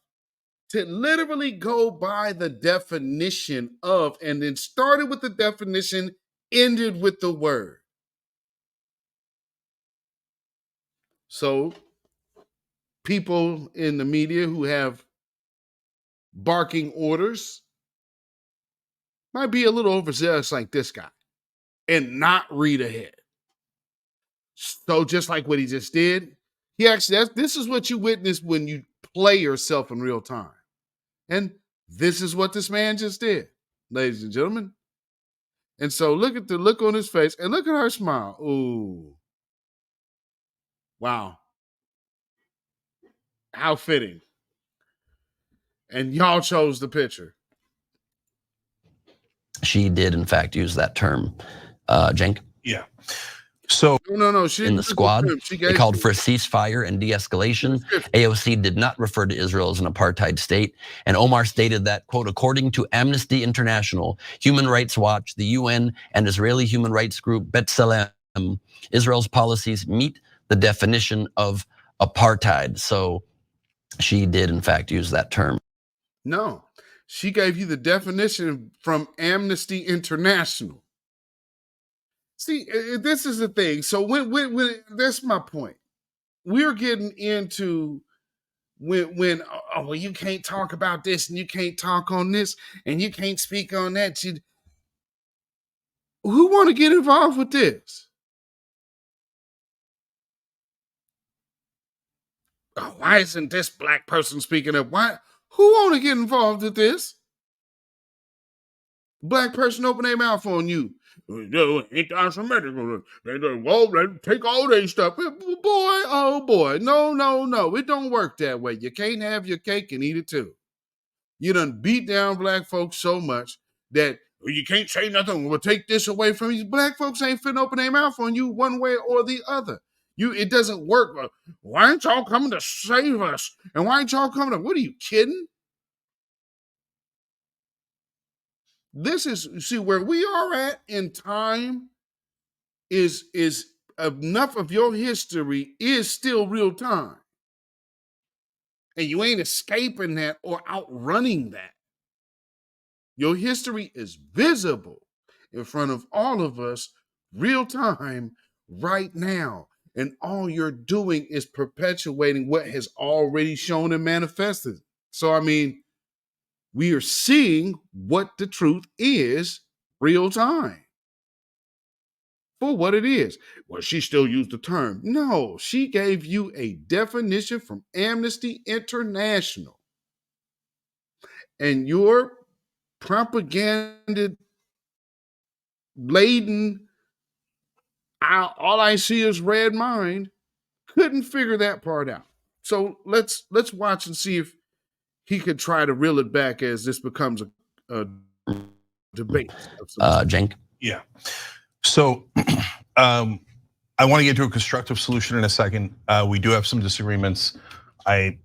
to literally go by the definition of, and then started with the definition, ended with the word. So people in the media who have barking orders might be a little overzealous like this guy and not read ahead. So just like what he just did, this is what you witness when you play yourself in real time. And this is what this man just did, ladies and gentlemen. And so look at the look on his face and look at her smile. Ooh. Wow. How fitting. And y'all chose the picture. she did, in fact, use that term. Cenk? Yeah. So No. She in didn't the use squad. term. She They gave called you for a ceasefire and de-escalation. description. AOC did not refer to Israel as an apartheid state. And Omar stated that, quote, according to Amnesty International, Human Rights Watch, the UN, and Israeli human rights group B'Tselem, Israel's policies meet the definition of apartheid. So she did, in fact, use that term. No, she gave you the definition from Amnesty International. See, this is the thing. So when that's my point. We're getting into when oh well, you can't talk about this and you can't talk on this and you can't speak on that. Who want to get involved with this? Oh, why isn't this black person speaking up? Why? Who want to get involved with this? Black person open their mouth on you. Anti-Semitic. Well, they take all their stuff. Boy, oh boy. No. It don't work that way. You can't have your cake and eat it too. You done beat down black folks so much that you can't say nothing. We'll take this away from you. Black folks ain't finna open their mouth on you one way or the other. It doesn't work. Why ain't y'all coming to save us? And why ain't y'all coming to, what are you kidding? This is, see, where we are at in time is enough of your history is still real time. And you ain't escaping that or outrunning that. Your history is visible in front of all of us, real time, right now. And all you're doing is perpetuating what has already shown and manifested. So, I mean, we are seeing what the truth is real time for what it is. Well, she still used the term. No, she gave you a definition from Amnesty International. And your propaganda laden, all I see is red mind, couldn't figure that part out. So let's watch and see if he could try to reel it back as this becomes a debate. Cenk? yeah. So I want to get to a constructive solution in a second. We do have some disagreements. I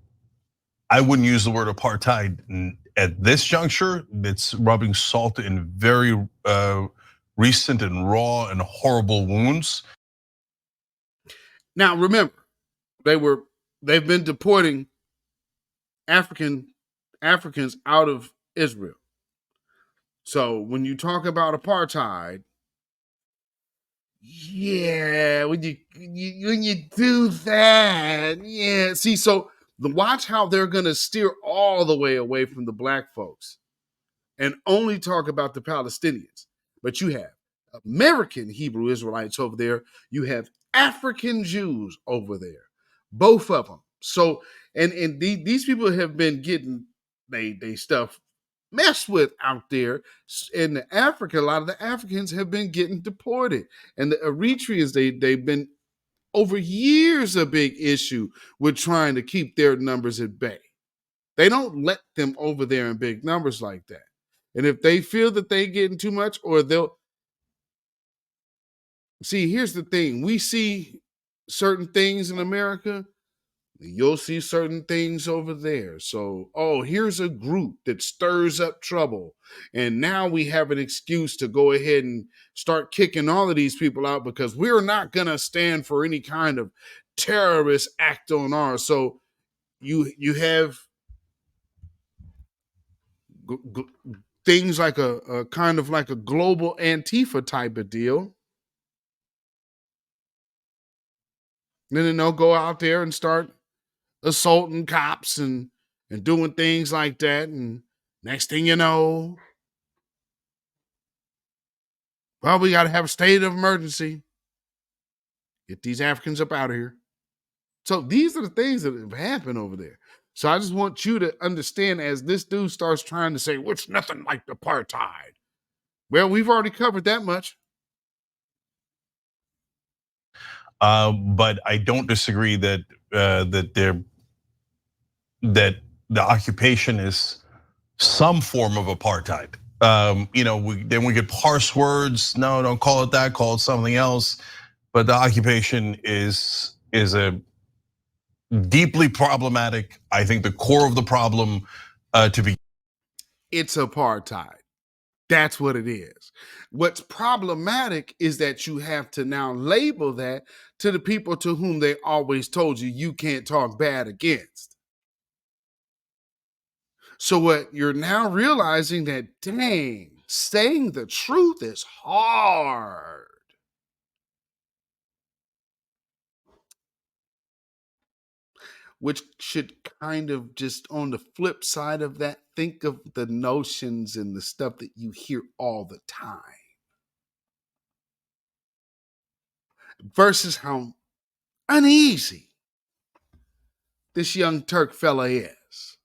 wouldn't use the word apartheid at this juncture. It's rubbing salt in very recent and raw and horrible wounds. Now remember, they've been deporting Africans out of Israel. So when you talk about apartheid, yeah, when you do that, yeah. See, so watch how they're gonna steer all the way away from the black folks and only talk about the Palestinians. But you have American Hebrew Israelites over there. You have African Jews over there, both of them. So, and these people have been getting they stuff messed with out there. In Africa, a lot of the Africans have been getting deported, and the Eritreans they've been over years a big issue with trying to keep their numbers at bay. They don't let them over there in big numbers like that. And if they feel that they're getting too much, or they'll see, here's the thing. We see certain things in America, you'll see certain things over there. So, oh, here's a group that stirs up trouble. And now we have an excuse to go ahead and start kicking all of these people out because we're not going to stand for any kind of terrorist act on ours. So you have things like a kind of like a global Antifa type of deal. And then they'll go out there and start assaulting cops and doing things like that. And next thing you know, well, we got to have a state of emergency. Get these Africans up out of here. So these are the things that have happened over there. So I just want you to understand as this dude starts trying to say, well, it's nothing like apartheid. Well, we've already covered that much. But I don't disagree that that the occupation is some form of apartheid. Then we could parse words. No, don't call it that. Call it something else. but the occupation is a deeply problematic. I think the core of the problem to be. It's apartheid. That's what it is. What's problematic is that you have to now label that to the people to whom they always told you can't talk bad against. So what you're now realizing that, dang, saying the truth is hard. Which should kind of just on the flip side of that, think of the notions and the stuff that you hear all the time versus how uneasy this young Turk fella is.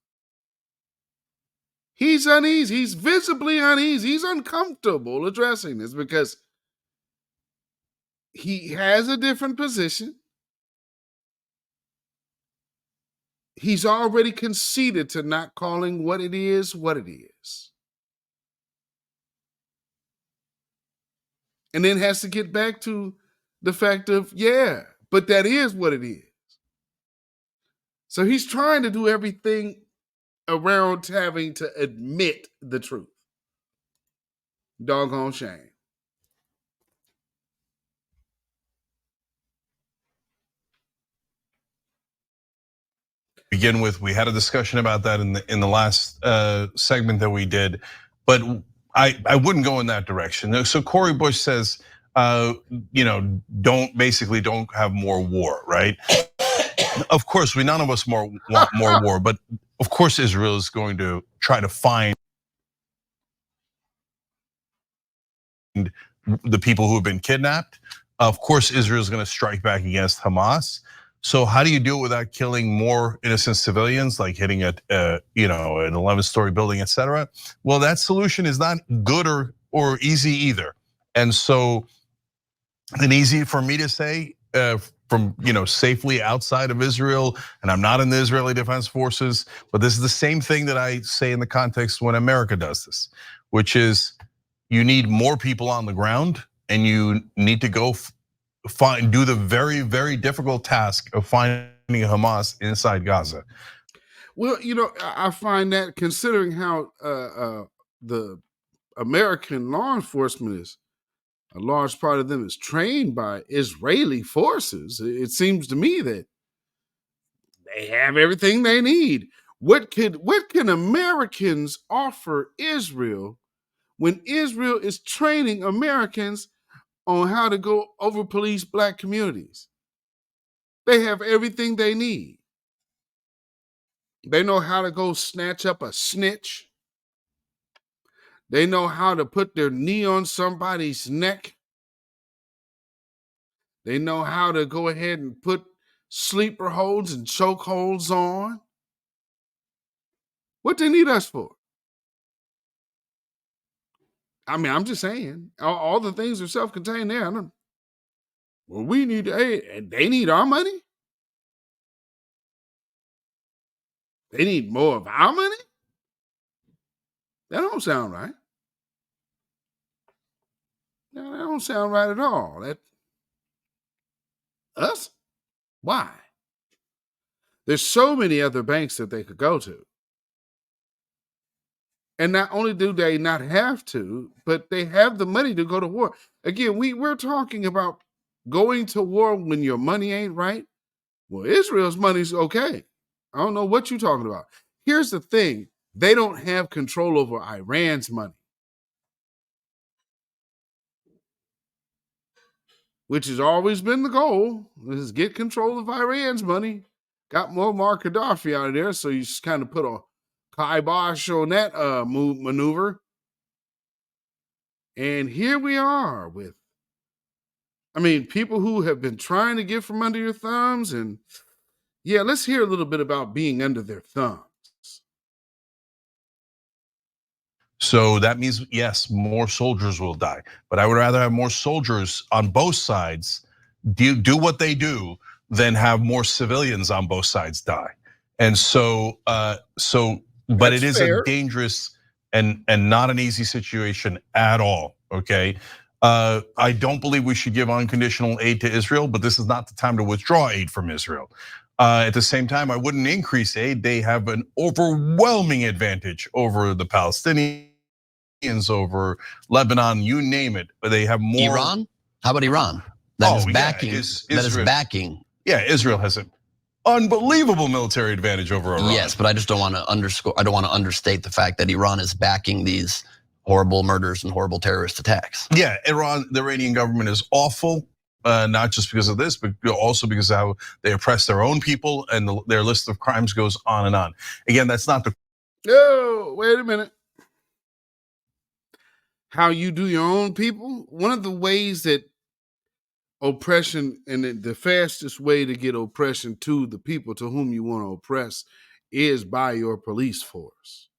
He's uneasy. He's visibly uneasy. He's uncomfortable addressing this because he has a different position. He's already conceded to not calling what it is what it is. And then has to get back to the fact of, yeah, but that is what it is. So he's trying to do everything around having to admit the truth. Doggone shame. Begin with, we had a discussion about that in the last segment that we did, but I wouldn't go in that direction. So Cori Bush says, don't have more war, right? Of course, none of us want more war, but of course Israel is going to try to find the people who have been kidnapped. Of course, Israel is going to strike back against Hamas. So how do you do it without killing more innocent civilians, like hitting an 11-story building, etc.? Well, that solution is not good or easy either. And so, and easy for me to say from safely outside of Israel, and I'm not in the Israeli Defense Forces, but this is the same thing that I say in the context when America does this, which is you need more people on the ground, and you need to go do the very, very difficult task of finding Hamas inside Gaza. Well, I find that considering how the American law enforcement is, a large part of them is trained by Israeli forces. It seems to me that they have everything they need. What can Americans offer Israel when Israel is training Americans on how to go over police black communities? They have everything they need. They know how to go snatch up a snitch. They know how to put their knee on somebody's neck. They know how to go ahead and put sleeper holds and choke holds on. What they need us for? I mean, I'm just saying, all the things are self-contained there. Well, we need they need our money? They need more of our money? That don't sound right. No, that don't sound right at all. Us? Why? There's so many other banks that they could go to. And not only do they not have to, but they have the money to go to war. Again, we're talking about going to war when your money ain't right. Well, Israel's money's okay. I don't know what you're talking about. Here's the thing. They don't have control over Iran's money, which has always been the goal, is get control of Iran's money. Got Muammar Gaddafi out of there, so you just kind of put a kibosh on that maneuver. And here we are with, people who have been trying to get from under your thumbs. And yeah, let's hear a little bit about being under their thumbs. So that means, yes, more soldiers will die, but I would rather have more soldiers on both sides do what they do than have more civilians on both sides die. And so, but That's it is fair. a dangerous and not an easy situation at all. Okay, I don't believe we should give unconditional aid to Israel, but this is not the time to withdraw aid from Israel. At the same time, I wouldn't increase aid. They have an overwhelming advantage over the Palestinians, over Lebanon, you name it. But they have more. Iran? How about Iran? That is backing. That is backing. Yeah, Israel has an unbelievable military advantage over Iran. Yes, but I just don't want to underscore. I don't want to understate the fact that Iran is backing these horrible murders and horrible terrorist attacks. Yeah, the Iranian government is awful, not just because of this, but also because of how they oppress their own people, and their list of crimes goes on and on. Again, that's not the. Oh, wait a minute. How you do your own people? One of the ways that oppression, and the fastest way to get oppression to the people to whom you want to oppress, is by your police force.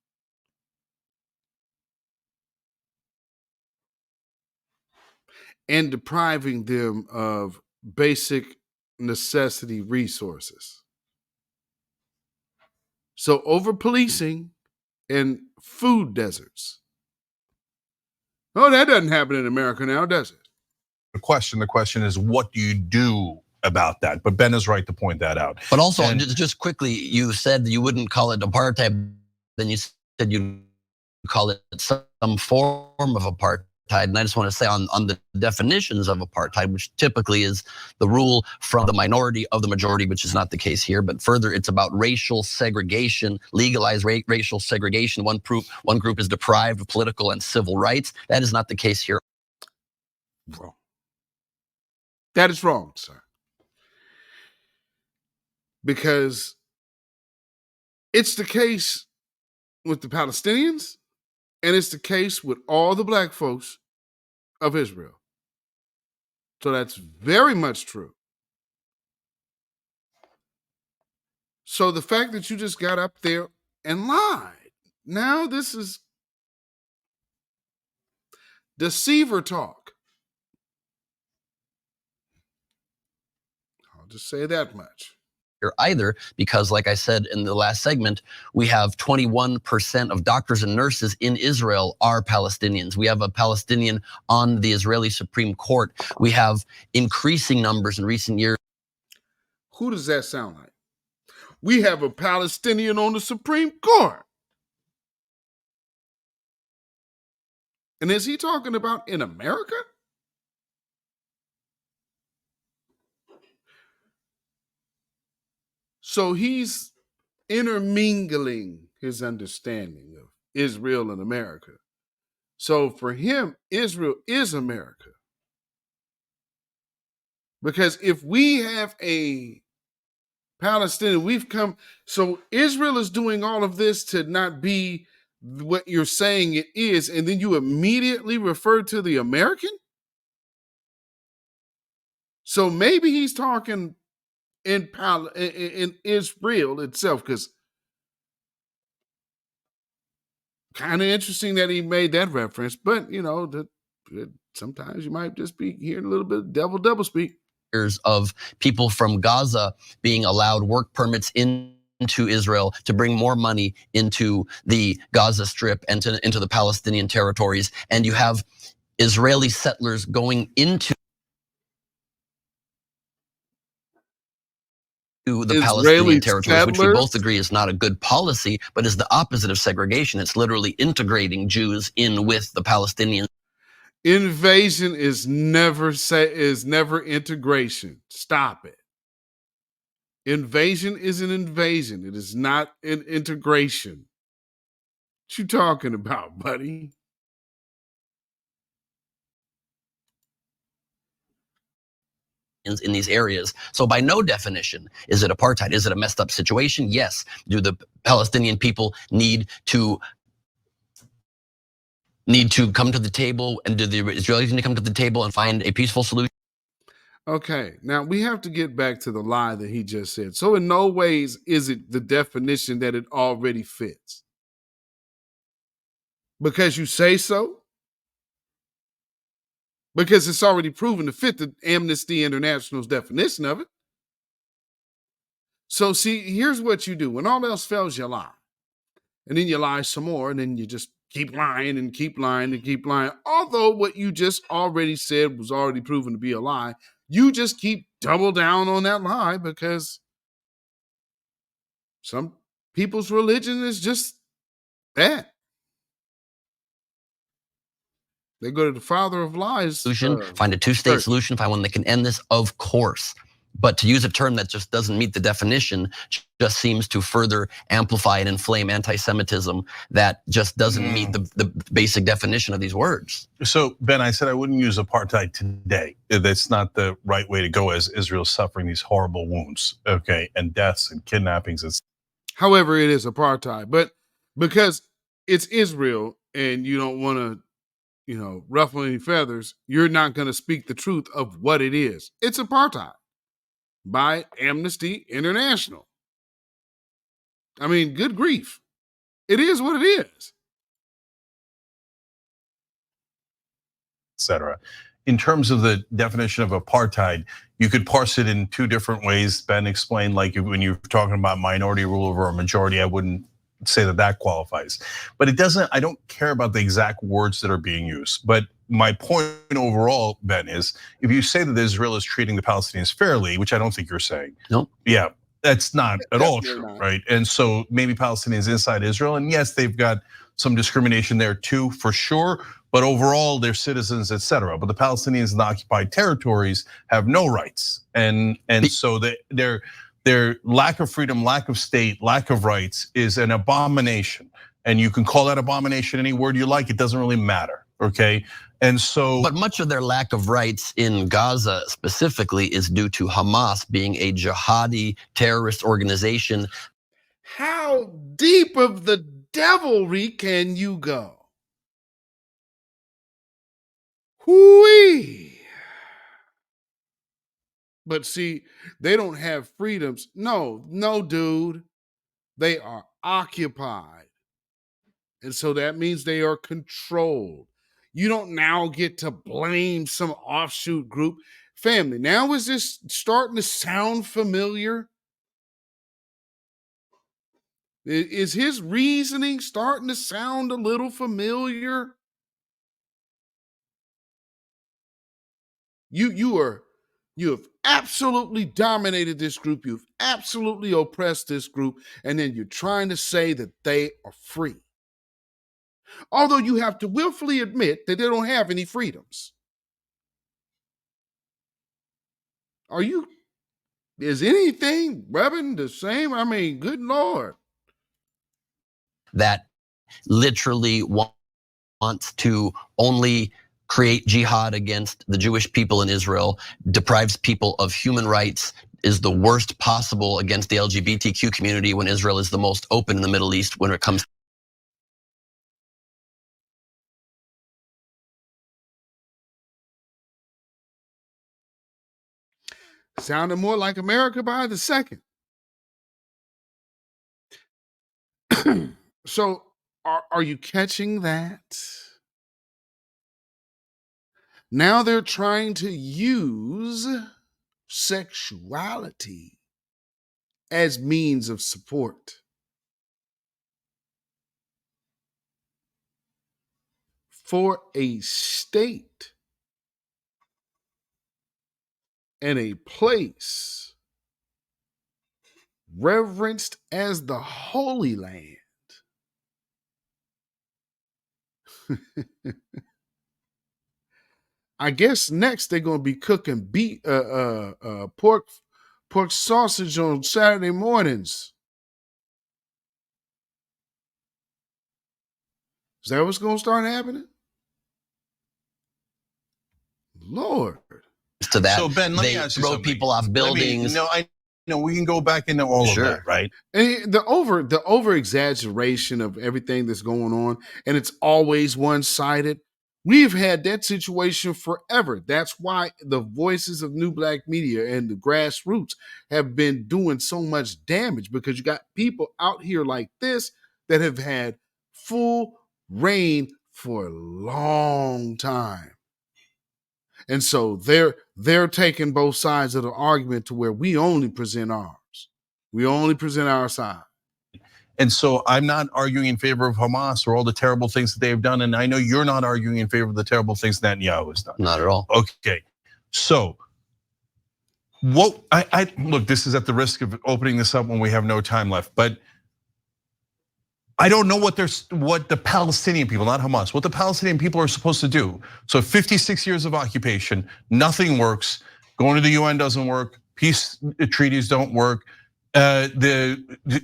And depriving them of basic necessity resources. So over policing and food deserts. Oh, that doesn't happen in America now, does it? The question is, what do you do about that? But Ben is right to point that out. But also, just quickly, you said you wouldn't call it apartheid. Then you said you'd call it some form of apartheid. And I just want to say on the definitions of apartheid, which typically is the rule from the minority of the majority, which is not the case here. But further, it's about racial segregation, legalized racial segregation. One group is deprived of political and civil rights. That is not the case here. Wrong. That is wrong, sir. Because it's the case with the Palestinians, and it's the case with all the black folks of Israel. So that's very much true. So the fact that you just got up there and lied, now this is deceiver talk. I'll just say that much. Either, because like I said in the last segment, we have 21% of doctors and nurses in Israel are Palestinians. We have a Palestinian on the Israeli Supreme Court. We have increasing numbers in recent years. Who does that sound like? We have a Palestinian on the Supreme Court. And is he talking about in America? So he's intermingling his understanding of Israel and America. So for him, Israel is America. Because if we have a Palestinian, so Israel is doing all of this to not be what you're saying it is, and then you immediately refer to the American? So maybe he's talking in Israel itself, because kind of interesting that he made that reference, but sometimes you might just be hearing a little bit of double speak. Of people from Gaza being allowed work permits into Israel to bring more money into the Gaza Strip and into the Palestinian territories, and you have Israeli settlers going into the Palestinian territories, which we both agree is not a good policy, but is the opposite of segregation. It's literally integrating Jews in with the Palestinians. Invasion is never integration. Stop it. Invasion is an invasion. It is not an integration. What you talking about, buddy? In these areas. So by no definition, is it apartheid? Is it a messed up situation? Yes. Do the Palestinian people need to come to the table, and do the Israelis need to come to the table and find a peaceful solution? Okay, now we have to get back to the lie that he just said. So in no ways is it the definition that it already fits. Because you say so? Because it's already proven to fit the Amnesty International's definition of it. So see, here's what you do. When all else fails, you lie. And then you lie some more, and then you just keep lying and keep lying and keep lying. Although what you just already said was already proven to be a lie, you just keep double down on that lie because some people's religion is just that. They go to the father of lies. Solution, find a two-state solution, find one that can end this, of course. But to use a term that just doesn't meet the definition just seems to further amplify and inflame anti-Semitism that just doesn't meet the basic definition of these words. So, Ben, I said I wouldn't use apartheid today. That's not the right way to go as Israel's suffering these horrible wounds, okay, and deaths and kidnappings. However, it is apartheid. But because it's Israel and you don't want to, ruffle any feathers, you're not going to speak the truth of what it is. It's apartheid by Amnesty International. I mean, good grief. It is what it is. Etc. In terms of the definition of apartheid, you could parse it in two different ways. Ben explained, like when you're talking about minority rule over a majority, I wouldn't say that qualifies. But it doesn't, I don't care about the exact words that are being used. But my point overall, Ben, is if you say that Israel is treating the Palestinians fairly, which I don't think you're saying. No. Yeah, that's not at all true, not. right? And so maybe Palestinians inside Israel, and yes, they've got some discrimination there too, for sure. But overall, they're citizens, etc. But the Palestinians in the occupied territories have no rights, and so their lack of freedom, lack of state, lack of rights is an abomination. And you can call that abomination any word you like, it doesn't really matter, okay? And so, but much of their lack of rights in Gaza specifically is due to Hamas being a jihadi terrorist organization. How deep of the devilry can you go? Whoo-wee. But see, they don't have freedoms. No, dude. They are occupied. And so that means they are controlled. You don't now get to blame some offshoot group. Family, now is this starting to sound familiar? Is his reasoning starting to sound a little familiar? You have absolutely dominated this group. You've absolutely oppressed this group. And then you're trying to say that they are free. Although you have to willfully admit that they don't have any freedoms. Is anything rubbing the same? I mean, good Lord. That literally wants to only create jihad against the Jewish people in Israel, deprives people of human rights, is the worst possible against the LGBTQ community when Israel is the most open in the Middle East when it comes. Sounded more like America by the second. So are you catching that? Now they're trying to use sexuality as means of support. For a state and a place reverenced as the Holy Land. I guess next they're going to be cooking pork sausage on Saturday mornings. Is that what's going to start happening? Lord. To that, so Ben, let me they ask you throw something. people off buildings. I know we can go back into all Sure. of that, right? And the over exaggeration of everything that's going on, and it's always one-sided. We've had that situation forever. That's why the voices of New Black Media and the grassroots have been doing so much damage, because you got people out here like this that have had full reign for a long time. And so they're taking both sides of the argument to where we only present ours. We only present our side. And so I'm not arguing in favor of Hamas or all the terrible things that they have done. And I know you're not arguing in favor of the terrible things Netanyahu has done. Not at all. Okay, so what I look, this is at the risk of opening this up when we have no time left, but I don't know what the Palestinian people, not Hamas, what the Palestinian people are supposed to do. So 56 years of occupation, nothing works. Going to the UN doesn't work. Peace treaties don't work. The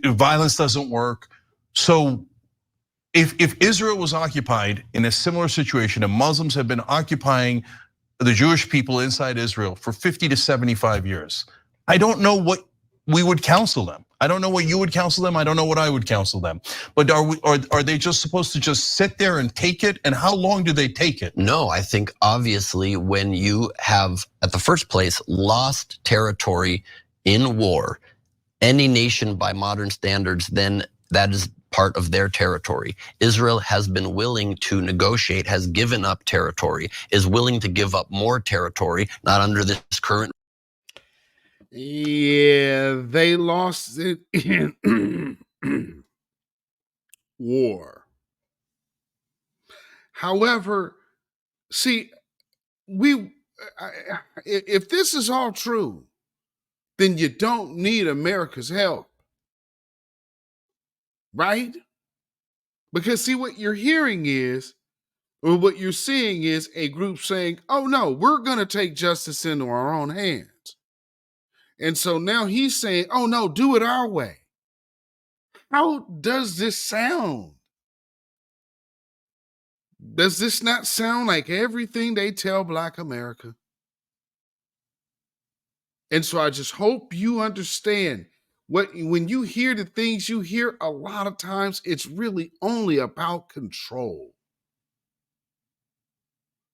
violence doesn't work. So if Israel was occupied in a similar situation, and Muslims have been occupying the Jewish people inside Israel for 50 to 75 years, I don't know what we would counsel them. I don't know what you would counsel them. I don't know what I would counsel them. But are they just supposed to just sit there and take it? And how long do they take it? No, I think obviously when you have, at the first place, lost territory in war, any nation by modern standards, then that is part of their territory. Israel has been willing to negotiate, has given up territory, is willing to give up more territory, not under this current. Yeah, they lost it in war. However, see, if this is all true, then you don't need America's help, right? Because see, what you're hearing is, or what you're seeing is a group saying, oh no, we're going to take justice into our own hands. And so now he's saying, oh no, do it our way. How does this sound? Does this not sound like everything they tell Black America? And so I just hope you understand when you hear the things you hear, a lot of times it's really only about control.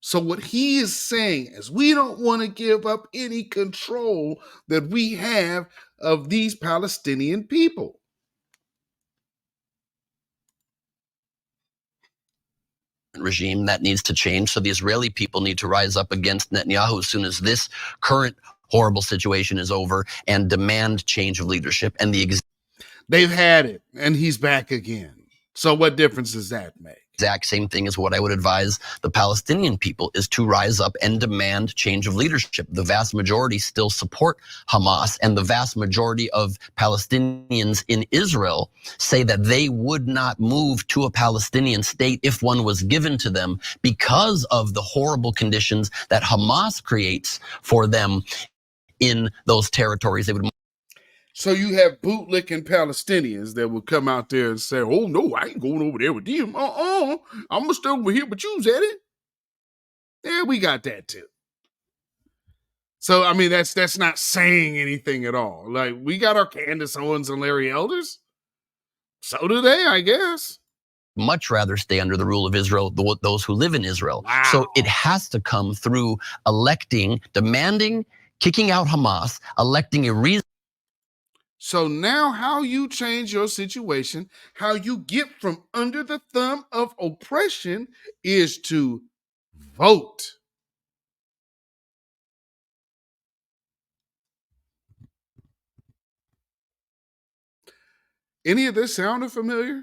So what he is saying is we don't want to give up any control that we have of these Palestinian people. Regime that needs to change. So the Israeli people need to rise up against Netanyahu as soon as this current horrible situation is over and demand change of leadership. And they've had it, and he's back again. So what difference does that make? Exact same thing as what I would advise the Palestinian people is to rise up and demand change of leadership. The vast majority still support Hamas, and the vast majority of Palestinians in Israel say that they would not move to a Palestinian state if one was given to them because of the horrible conditions that Hamas creates for them in those territories. They would. So you have bootlicking Palestinians that will come out there and say, oh, no, I ain't going over there with them. I'm going to stay over here with you, Zeddy. Yeah, we got that too. So, I mean, that's not saying anything at all. Like, we got our Candace Owens and Larry Elders. So do they, I guess. Much rather stay under the rule of Israel, those who live in Israel. Wow. So it has to come through electing, demanding, kicking out Hamas, electing a reason. So now how you change your situation, how you get from under the thumb of oppression is to vote. Any of this sounded familiar?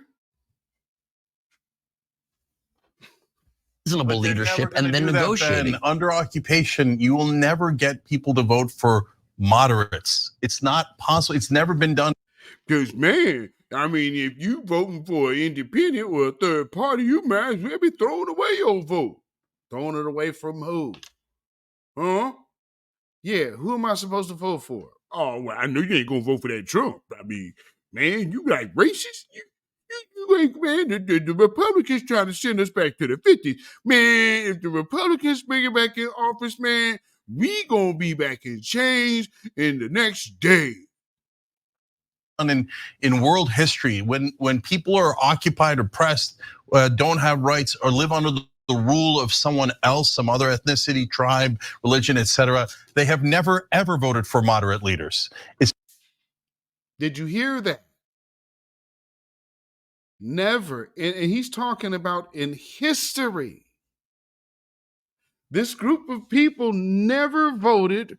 Reasonable leadership and then negotiating. Under occupation, you will never get people to vote for moderates. It's not possible. It's never been done. Because, man, I mean, if you voting for an independent or a third party, you might as well be throwing away your vote. Throwing it away from who? Huh? Yeah, who am I supposed to vote for? Oh, well, I know you ain't going to vote for that Trump. I mean, man, you like racist? You ain't, man, the Republicans trying to send us back to the 50s. Man, if the Republicans bring it back in office, man, we going to be back in chains in the next day. In world history, when people are occupied, oppressed, don't have rights, or live under the rule of someone else, some other ethnicity, tribe, religion, etc., they have never ever voted for moderate leaders. Did you hear that? Never. And he's talking about in history. This group of people never voted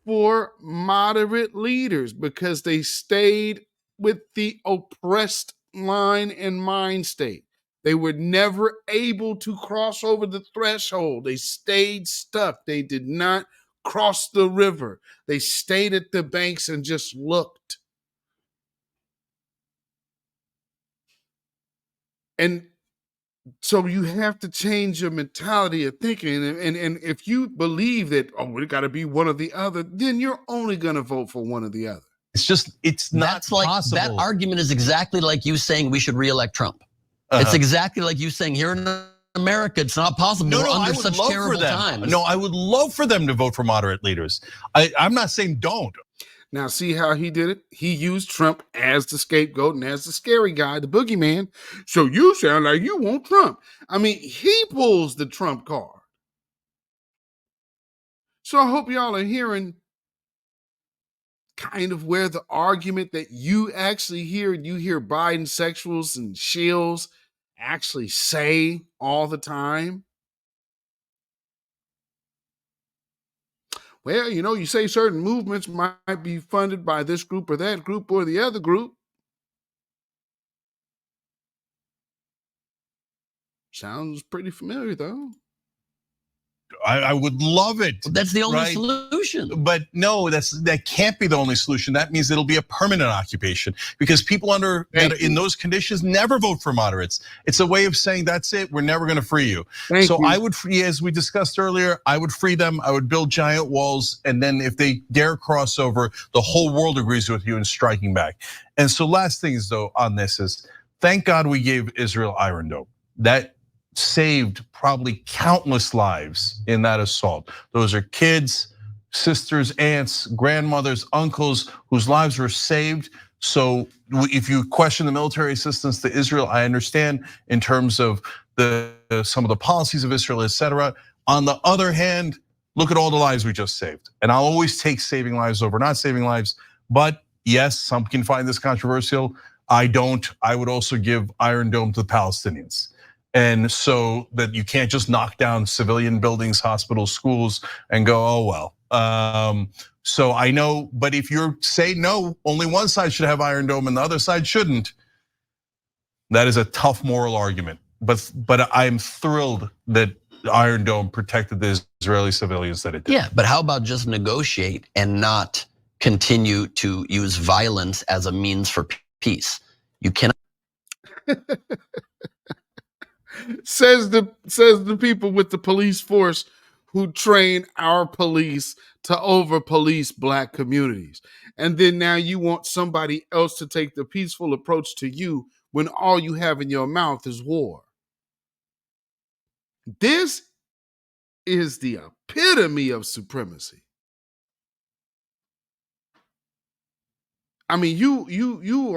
for moderate leaders because they stayed with the oppressed line and mind state. They were never able to cross over the threshold. They stayed stuck. They did not cross the river. They stayed at the banks and just looked. And so you have to change your mentality of thinking. And if you believe that, oh, it got to be one or the other, then you're only going to vote for one or the other. It's not That's like, possible. that argument is exactly like you saying we should reelect Trump. It's exactly like you saying here in America, it's not possible. No, We're I under would such love terrible for them. times. No, I would love for them to vote for moderate leaders. I'm not saying don't. Now, see how he did it? He used Trump as the scapegoat and as the scary guy, the boogeyman. So you sound like you want Trump. I mean, he pulls the Trump card. So I hope y'all are hearing kind of where the argument that you actually hear, and you hear Biden sexuals and shills actually say all the time. Well, you know, you say certain movements might be funded by this group or that group or the other group. Sounds pretty familiar, though. I would love it. That's the only right? solution. But no, that can't be the only solution. That means it'll be a permanent occupation, because people in those conditions never vote for moderates. It's a way of saying that's it. We're never going to free you. I would free, as we discussed earlier, I would free them. I would build giant walls, and then if they dare cross over, the whole world agrees with you in striking back. And so, last things though on this is, thank God we gave Israel Iron Dome. That saved probably countless lives in that assault. Those are kids, sisters, aunts, grandmothers, uncles whose lives were saved. So if you question the military assistance to Israel, I understand in terms of some of the policies of Israel, etc. On the other hand, look at all the lives we just saved. And I'll always take saving lives over not saving lives. But yes, some can find this controversial. I don't. I would also give Iron Dome to the Palestinians. And so that you can't just knock down civilian buildings, hospitals, schools, and go, oh well. So I know, but if you're saying no, only one side should have Iron Dome and the other side shouldn't, that is a tough moral argument. But I'm thrilled that Iron Dome protected the Israeli civilians that it did. Yeah, but how about just negotiate and not continue to use violence as a means for peace? You cannot. Says the people with the police force who train our police to over police black communities. And then now you want somebody else to take the peaceful approach to you when all you have in your mouth is war. This is the epitome of supremacy. I mean, you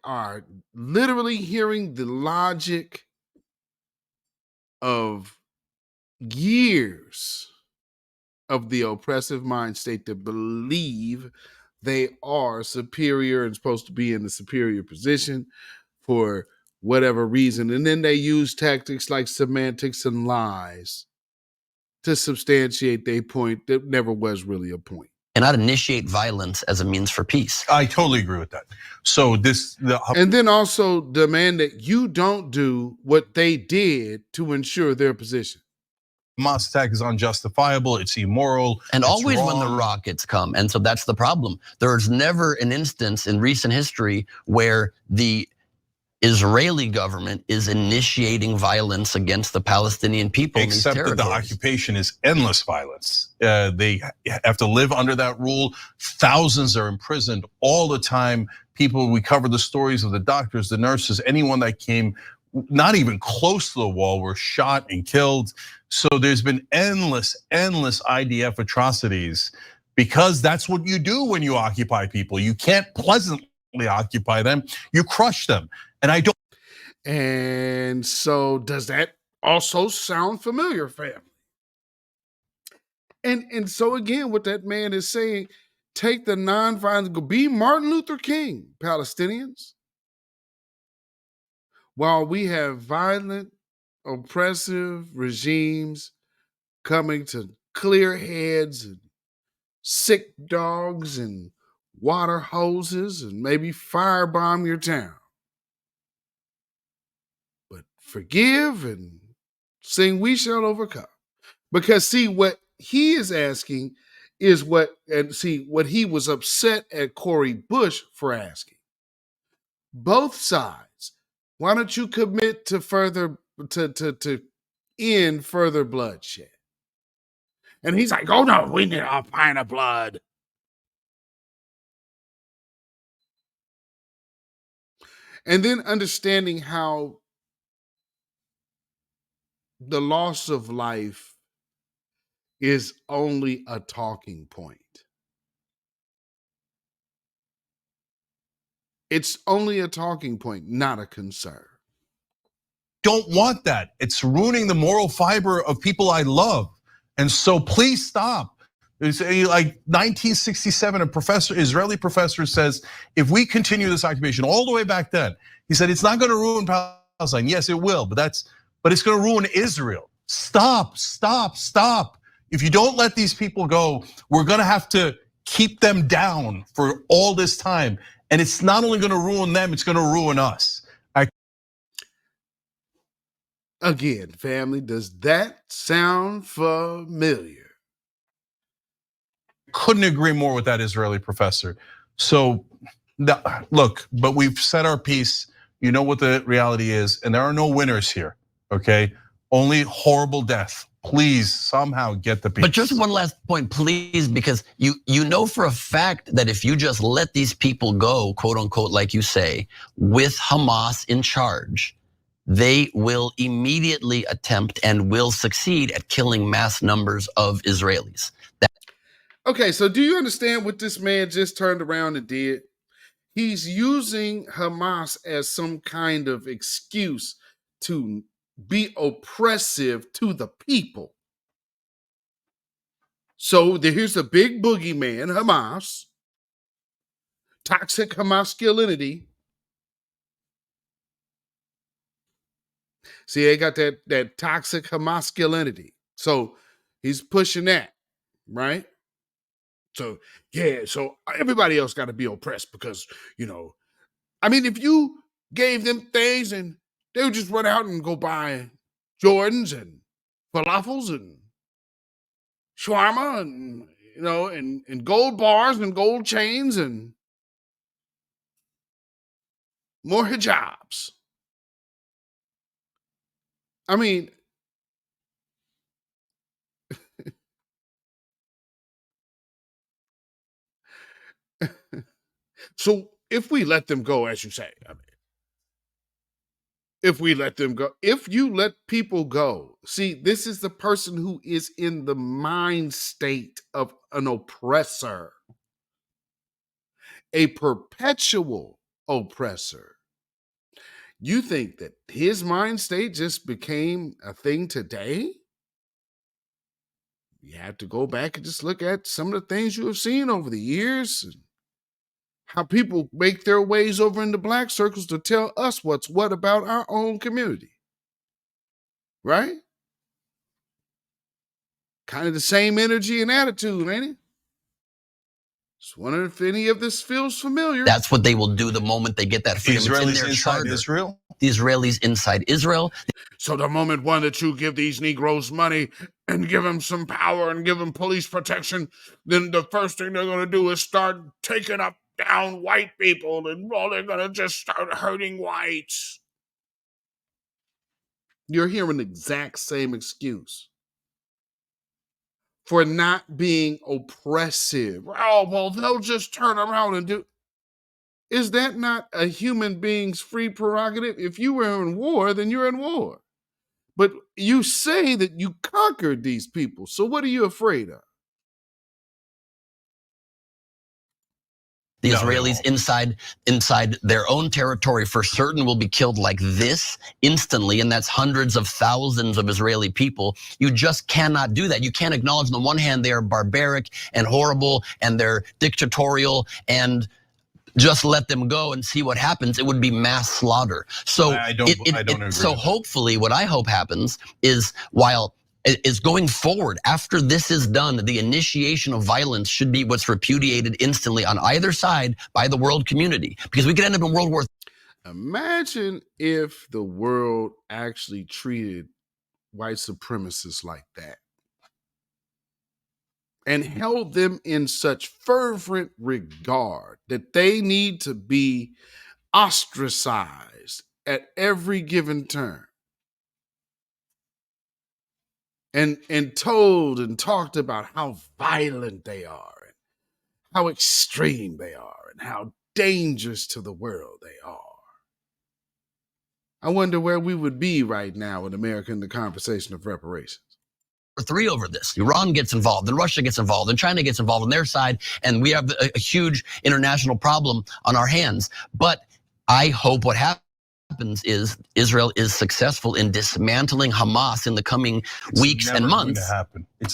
are literally hearing the logic of years of the oppressive mind state that believe they are superior and supposed to be in a superior position for whatever reason. And then they use tactics like semantics and lies to substantiate their point that never was really a point. Cannot initiate violence as a means for peace. I totally agree with that. So and then also demand that you don't do what they did to ensure their position. Hamas attack is unjustifiable, it's immoral. And it's always wrong. when the rockets come. And so that's the problem. There's never an instance in recent history where the Israeli government is initiating violence against the Palestinian people. Except in these that the territories. occupation is endless violence. They have to live under that rule. Thousands are imprisoned all the time. People, we cover the stories of the doctors, the nurses, anyone that came not even close to the wall were shot and killed. So there's been endless IDF atrocities, because that's what you do when you occupy people. You can't pleasantly occupy them, you crush them. And so does that also sound familiar, family? And so again, what that man is saying, take the nonviolent, be Martin Luther King, Palestinians. While we have violent, oppressive regimes coming to clear heads and sick dogs and water hoses and maybe firebomb your town. forgive and sing We Shall Overcome. Because see, what he is asking is what he was upset at Cori Bush for asking. Both sides, why don't you commit to further to end further bloodshed? And he's like, oh no, we need a pint of blood. And then understanding how the loss of life is only a talking point. It's only a talking point, not a concern. Don't want that. It's ruining the moral fiber of people I love. And so please stop. It's like 1967, Israeli professor says, if we continue this occupation all the way back then, he said, it's not gonna ruin Palestine. Yes, it will, but it's gonna ruin Israel. Stop. If you don't let these people go, we're gonna have to keep them down for all this time. And it's not only gonna ruin them, it's gonna ruin us. Again, family, does that sound familiar? Couldn't agree more with that Israeli professor. So look, but we've said our piece. You know what the reality is, and there are no winners here, okay? Only horrible death. Please somehow get the peace. But just one last point, please, because you know for a fact that if you just let these people go, quote unquote, like you say, with Hamas in charge, they will immediately attempt and will succeed at killing mass numbers of Israelis. Okay, so do you understand what this man just turned around and did? He's using Hamas as some kind of excuse to be oppressive to the people. So here's the big boogeyman, Hamas, toxic masculinity. See, they got that toxic masculinity. So he's pushing that, right? So, yeah, so everybody else got to be oppressed because, I mean, if you gave them things and they would just run out and go buy Jordans and falafels and shawarma and, and gold bars and gold chains and more hijabs. I mean, so if we let them go, as you say, if we let them go, if you let people go, see, this is the person who is in the mind state of an oppressor, a perpetual oppressor. You think that his mind state just became a thing today? You have to go back and just look at some of the things you have seen over the years, and how people make their ways over into black circles to tell us what's what about our own community. Right? Kind of the same energy and attitude, ain't it? Just wondering if any of this feels familiar. That's what they will do the moment they get that freedom. The Israelis it's in their inside charter. Israel? The Israelis inside Israel. So the moment that you give these Negroes money and give them some power and give them police protection, then the first thing they're going to do is start taking up down white people, and they're going to just start hurting whites. You're hearing the exact same excuse for not being oppressive. Oh, well, they'll just turn around and do. Is that not a human being's free prerogative? If you were in war, then you're in war. But you say that you conquered these people. So what are you afraid of? The Israelis inside their own territory for certain will be killed like this instantly, and that's hundreds of thousands of Israeli people. You just cannot do that. You can't acknowledge on the one hand they are barbaric and horrible and they're dictatorial and just let them go and see what happens. It would be mass slaughter. So I don't agree. So hopefully what I hope happens is is going forward after this is done, the initiation of violence should be what's repudiated instantly on either side by the world community, because we could end up in World War. Imagine if the world actually treated white supremacists like that and held them in such fervent regard that they need to be ostracized at every given turn and told and talked about how violent they are and how extreme they are and how dangerous to the world they are. I wonder where we would be right now in America in the conversation of reparations. Three over this. Iran gets involved, and Russia gets involved, and China gets involved on their side, and we have a huge international problem on our hands. But I hope what happens is Israel is successful in dismantling Hamas in the coming weeks and months.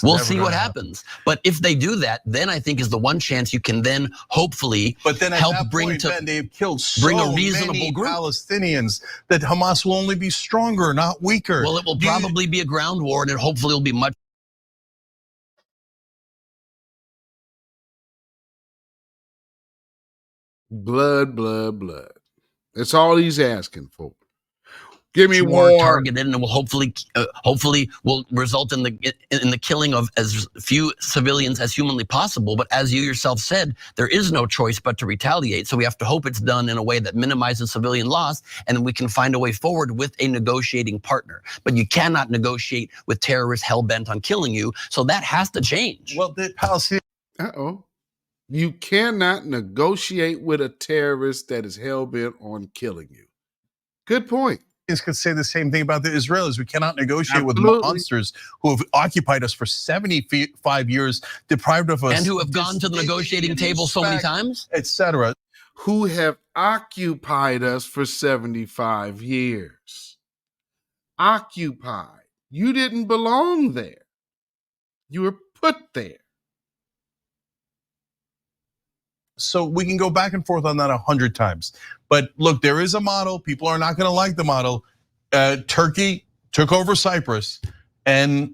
We'll see what happens. But if they do that, then I think is the one chance you can then hopefully help bring to they've killed so a reasonable many group. Palestinians that Hamas will only be stronger, not weaker. Well, it will probably be a ground war, and it hopefully will be much. Blood, blood, blood. That's all he's asking for. Give me more war. Targeted, and it will hopefully will result in the killing of as few civilians as humanly possible. But as you yourself said, there is no choice but to retaliate. So we have to hope it's done in a way that minimizes civilian loss, and then we can find a way forward with a negotiating partner. But you cannot negotiate with terrorists hell bent on killing you. So that has to change. Well, the Palestinians. You cannot negotiate with a terrorist that is hell bent on killing you. Good point. Could say the same thing about the Israelis. We cannot negotiate with monsters who have occupied us for 75 years, deprived of us, and who have gone to the negotiating table so many times, etc. Who have occupied us for 75 years. Occupied. You didn't belong there. You were put there. So we can go back and forth on that 100 times. But look, there is a model. People are not going to like the model. Turkey took over Cyprus, and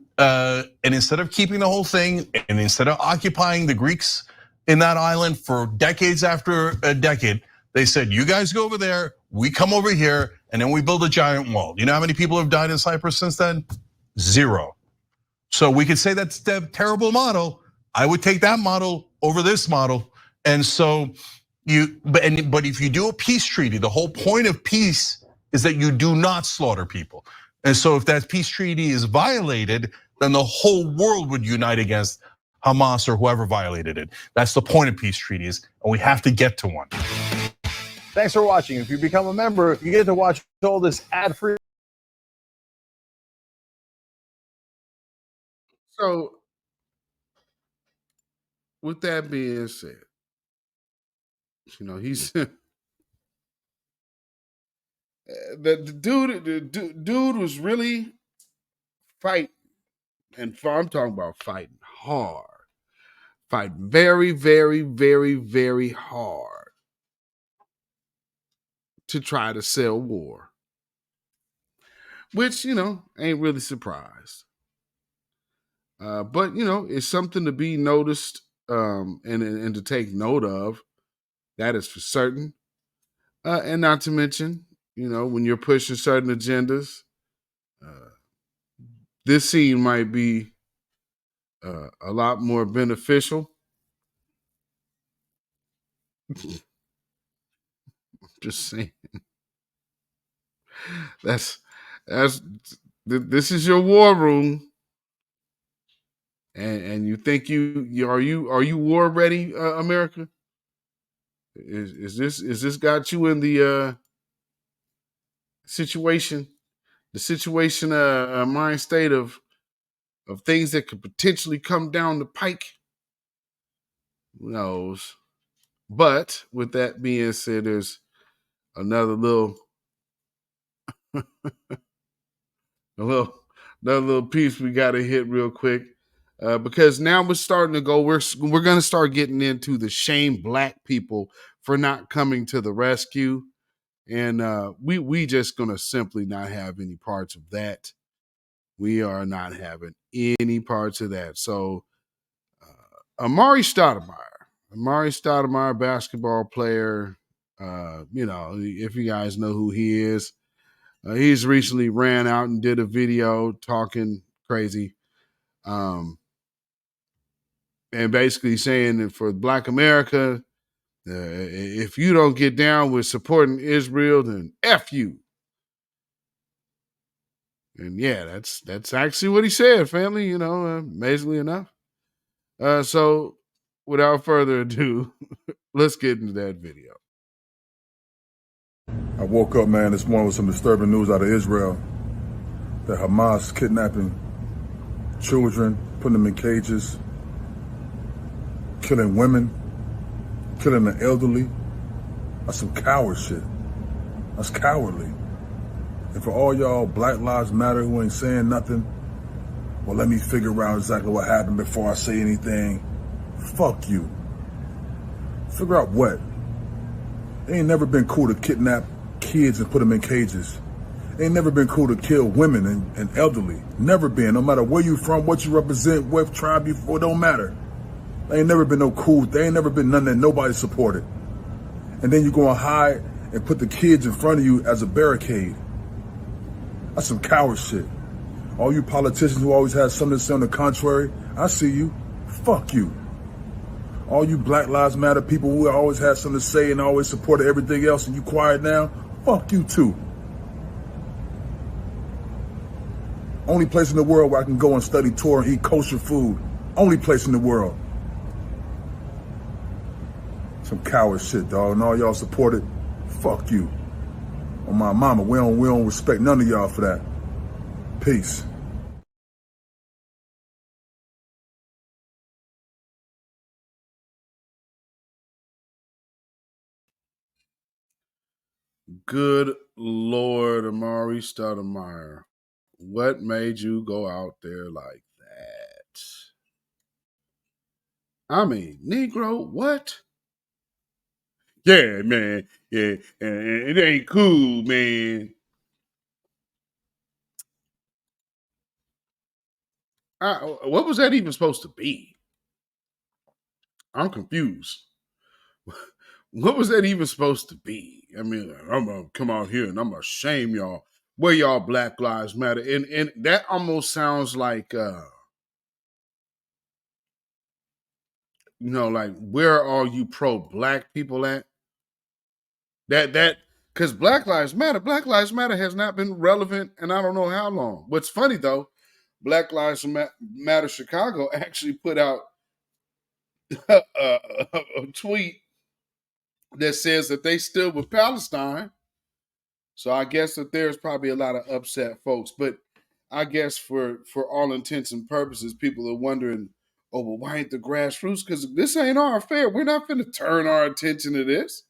instead of keeping the whole thing, and instead of occupying the Greeks in that island for decades after a decade, they said, you guys go over there, we come over here, and then we build a giant wall. You know how many people have died in Cyprus since then? 0. So we could say that's a terrible model. I would take that model over this model. And so but if you do a peace treaty, the whole point of peace is that you do not slaughter people. And so if that peace treaty is violated, then the whole world would unite against Hamas or whoever violated it. That's the point of peace treaties, and we have to get to one. Thanks for watching. If you become a member, you get to watch all this ad-free. So, with that being said, he's the dude was really fighting, and I'm talking about fighting hard, fighting very, very, very, very hard to try to sell war, which ain't really surprised. But it's something to be noticed and to take note of. That is for certain. And not to mention, when you're pushing certain agendas, this scene might be a lot more beneficial. Just saying. This is your war room. And you think are you war ready, America? Is this got you in the situation mind state of things that could potentially come down the pike? Who knows? But with that being said, there's another little another little piece we got to hit real quick. Because now we're starting to go, we're going to start getting into the shame Black people for not coming to the rescue. And we just going to simply not have any parts of that. We are not having any parts of that. So Amari Stoudemire, basketball player, If you guys know who he is, he's recently ran out and did a video talking crazy, and basically saying that for Black America, if you don't get down with supporting Israel, then F you. And yeah, that's actually what he said, family, amazingly enough. So without further ado, let's get into that video. I woke up, man, this morning with some disturbing news out of Israel that Hamas kidnapping children, putting them in cages, killing women, killing the elderly. That's some coward shit. That's cowardly. And for all y'all Black Lives Matter who ain't saying nothing, well, let me figure out exactly what happened before I say anything. Fuck you. Figure out what? It ain't never been cool to kidnap kids and put them in cages. It ain't never been cool to kill women and elderly. Never been. No matter where you from, what you represent, what tribe you for, don't matter. There ain't never been no cool. There ain't never been none that nobody supported. And then you go and hide and put the kids in front of you as a barricade. That's some coward shit. All you politicians who always had something to say on the contrary, I see you. Fuck you. All you Black Lives Matter people who always had something to say and always supported everything else and you quiet now, fuck you too. Only place in the world where I can go and study Torah and eat kosher food. Only place in the world. Some coward shit, dog. And all y'all support it, fuck you. On my mama, we don't respect none of y'all for that. Peace. Good Lord, Amari Stoudemire. What made you go out there like that? I mean, Negro, what? Yeah, man. Yeah, it ain't cool, man. What was that even supposed to be? I'm confused. What was that even supposed to be? I mean, I'm gonna come out here and I'm gonna shame y'all. Where y'all Black Lives Matter, and that almost sounds like like where are you pro-Black people at? That because Black Lives Matter has not been relevant, and I don't know how long. What's funny though, Black Lives Matter Chicago actually put out a tweet that says that they still with Palestine. So I guess that there's probably a lot of upset folks, but I guess for all intents and purposes, people are wondering, oh, well, why ain't the grassroots? Because this ain't our affair. We're not going to turn our attention to this.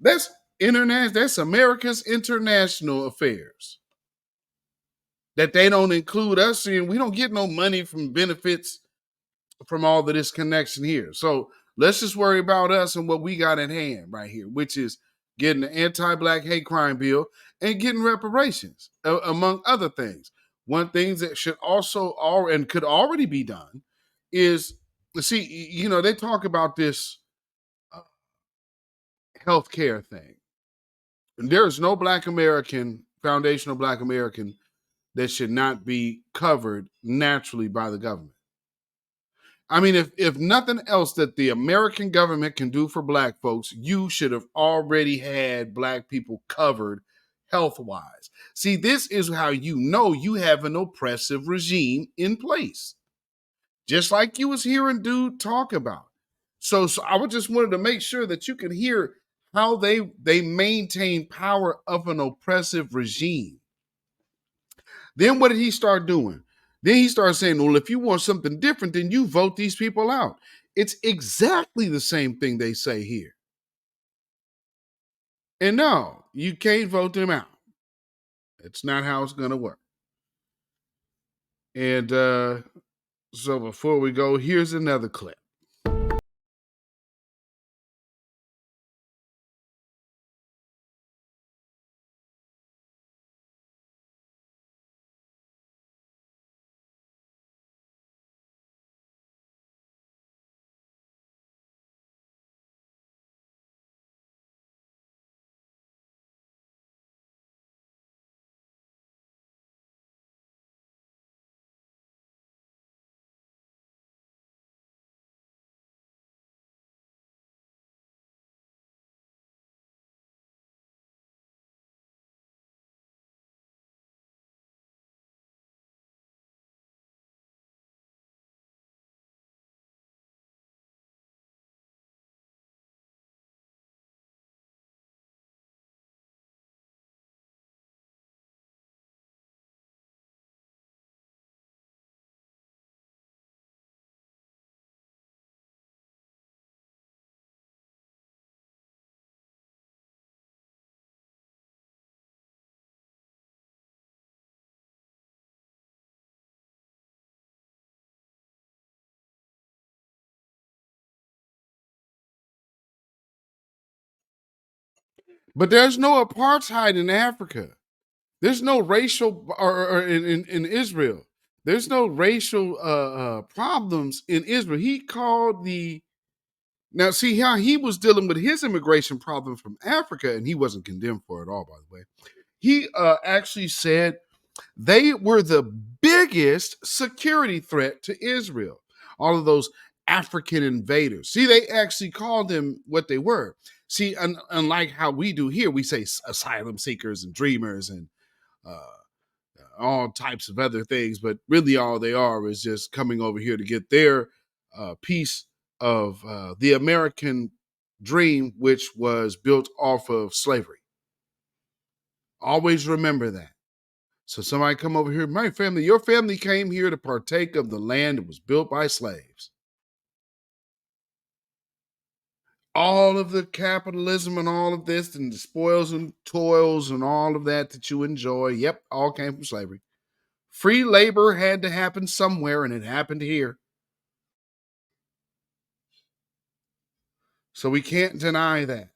That's international. That's America's international affairs. That they don't include us in. We don't get no money from benefits from all of this connection here. So let's just worry about us and what we got in hand right here, which is getting the anti-Black hate crime bill and getting reparations, among other things. One thing that should also and could already be done is, see, they talk about this healthcare thing. And there is no Black American, foundational Black American, that should not be covered naturally by the government. I mean, if nothing else that the American government can do for Black folks, you should have already had Black people covered health-wise. See, this is how you know you have an oppressive regime in place. Just like you was hearing dude talk about. So I would just wanted to make sure that you can hear how they maintain power of an oppressive regime. Then what did he start doing? Then he started saying, well, if you want something different, then you vote these people out. It's exactly the same thing they say here. And no, you can't vote them out. It's not how it's going to work. And so before we go, here's another clip. But there's no apartheid in Africa. There's no racial or in Israel. There's no racial problems in Israel. He called now see how he was dealing with his immigration problems from Africa, and he wasn't condemned for it all, by the way. He actually said they were the biggest security threat to Israel. All of those African invaders. See, they actually called them what they were. See, unlike how we do here, we say asylum seekers and dreamers and all types of other things, but really all they are is just coming over here to get their piece of the American dream, which was built off of slavery. Always remember that. So somebody come over here, my family, your family came here to partake of the land that was built by slaves. All of the capitalism and all of this and the spoils and toils and all of that you enjoy, yep, all came from slavery. Free labor had to happen somewhere, and it happened here. So we can't deny that.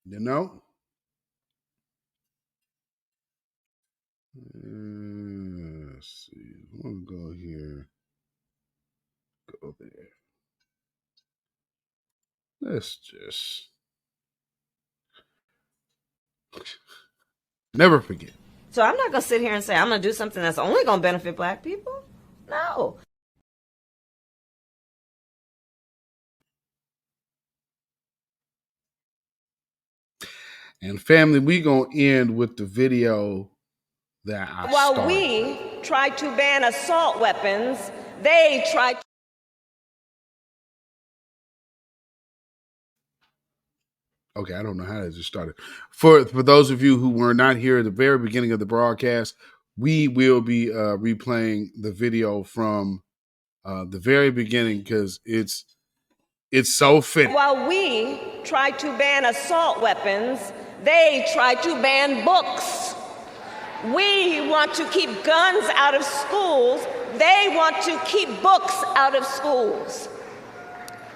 You know? Let's see. I'm going to go here. Go there. Let's just never forget. So I'm not going to sit here and say I'm going to do something that's only going to benefit black people. No. And family, we going to end with the video that I While started. we tried to ban assault weapons, they tried to... Okay, I don't know how that just started. For those of you who were not here at the very beginning of the broadcast, we will be replaying the video from the very beginning because it's so fitting. While we tried to ban assault weapons, they tried to ban books. We want to keep guns out of schools. They want to keep books out of schools.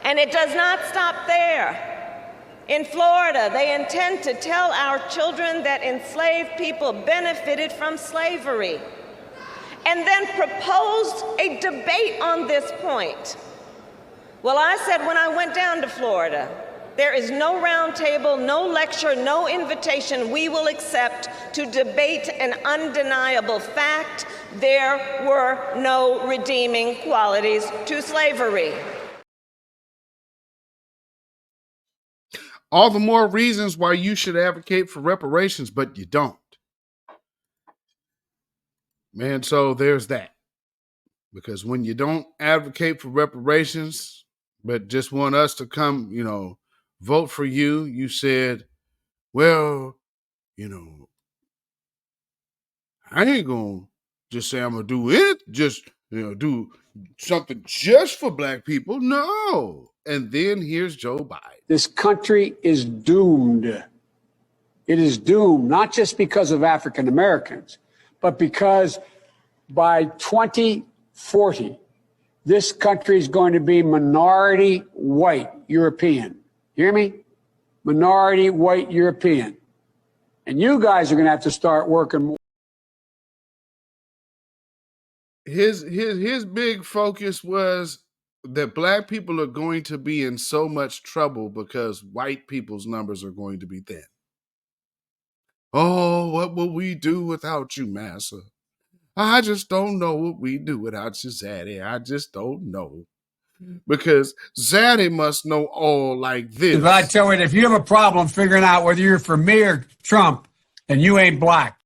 And it does not stop there. In Florida, they intend to tell our children that enslaved people benefited from slavery, and then proposed a debate on this point. Well, I said when I went down to Florida, there is no round table, no lecture, no invitation we will accept to debate an undeniable fact. There were no redeeming qualities to slavery. All the more reasons why you should advocate for reparations, but you don't. Man, so there's that. Because when you don't advocate for reparations, but just want us to come, vote for you, you said, well, I ain't going to just say I'm going to do it, just, do something just for black people. No. And then here's Joe Biden. This country is doomed. It is doomed, not just because of African Americans, but because by 2040, this country is going to be minority white European. You hear me? Minority white European. And you guys are going to have to start working more. His big focus was that black people are going to be in so much trouble because white people's numbers are going to be thin. Oh, what will we do without you, Massa? I just don't know what we do without you, Zaddy. I just don't know. Because Zaddy must know all like this. If I tell you, if you have a problem figuring out whether you're for me or Trump, then you ain't black.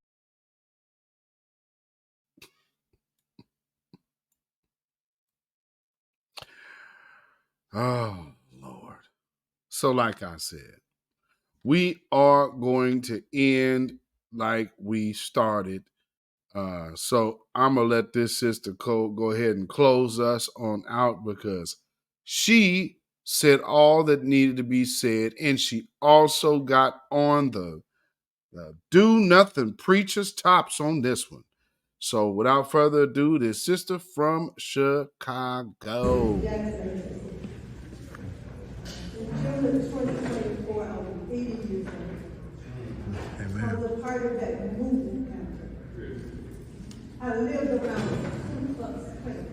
Oh, Lord. So like I said, we are going to end like we started. So I'm going to let this sister go ahead and close us on out because she said all that needed to be said. And she also got on the do nothing preacher's tops on this one. So without further ado, this sister from Chicago. 2024, I was 80 years old. I was a part of that movement. I lived around the Ku Klux Klan.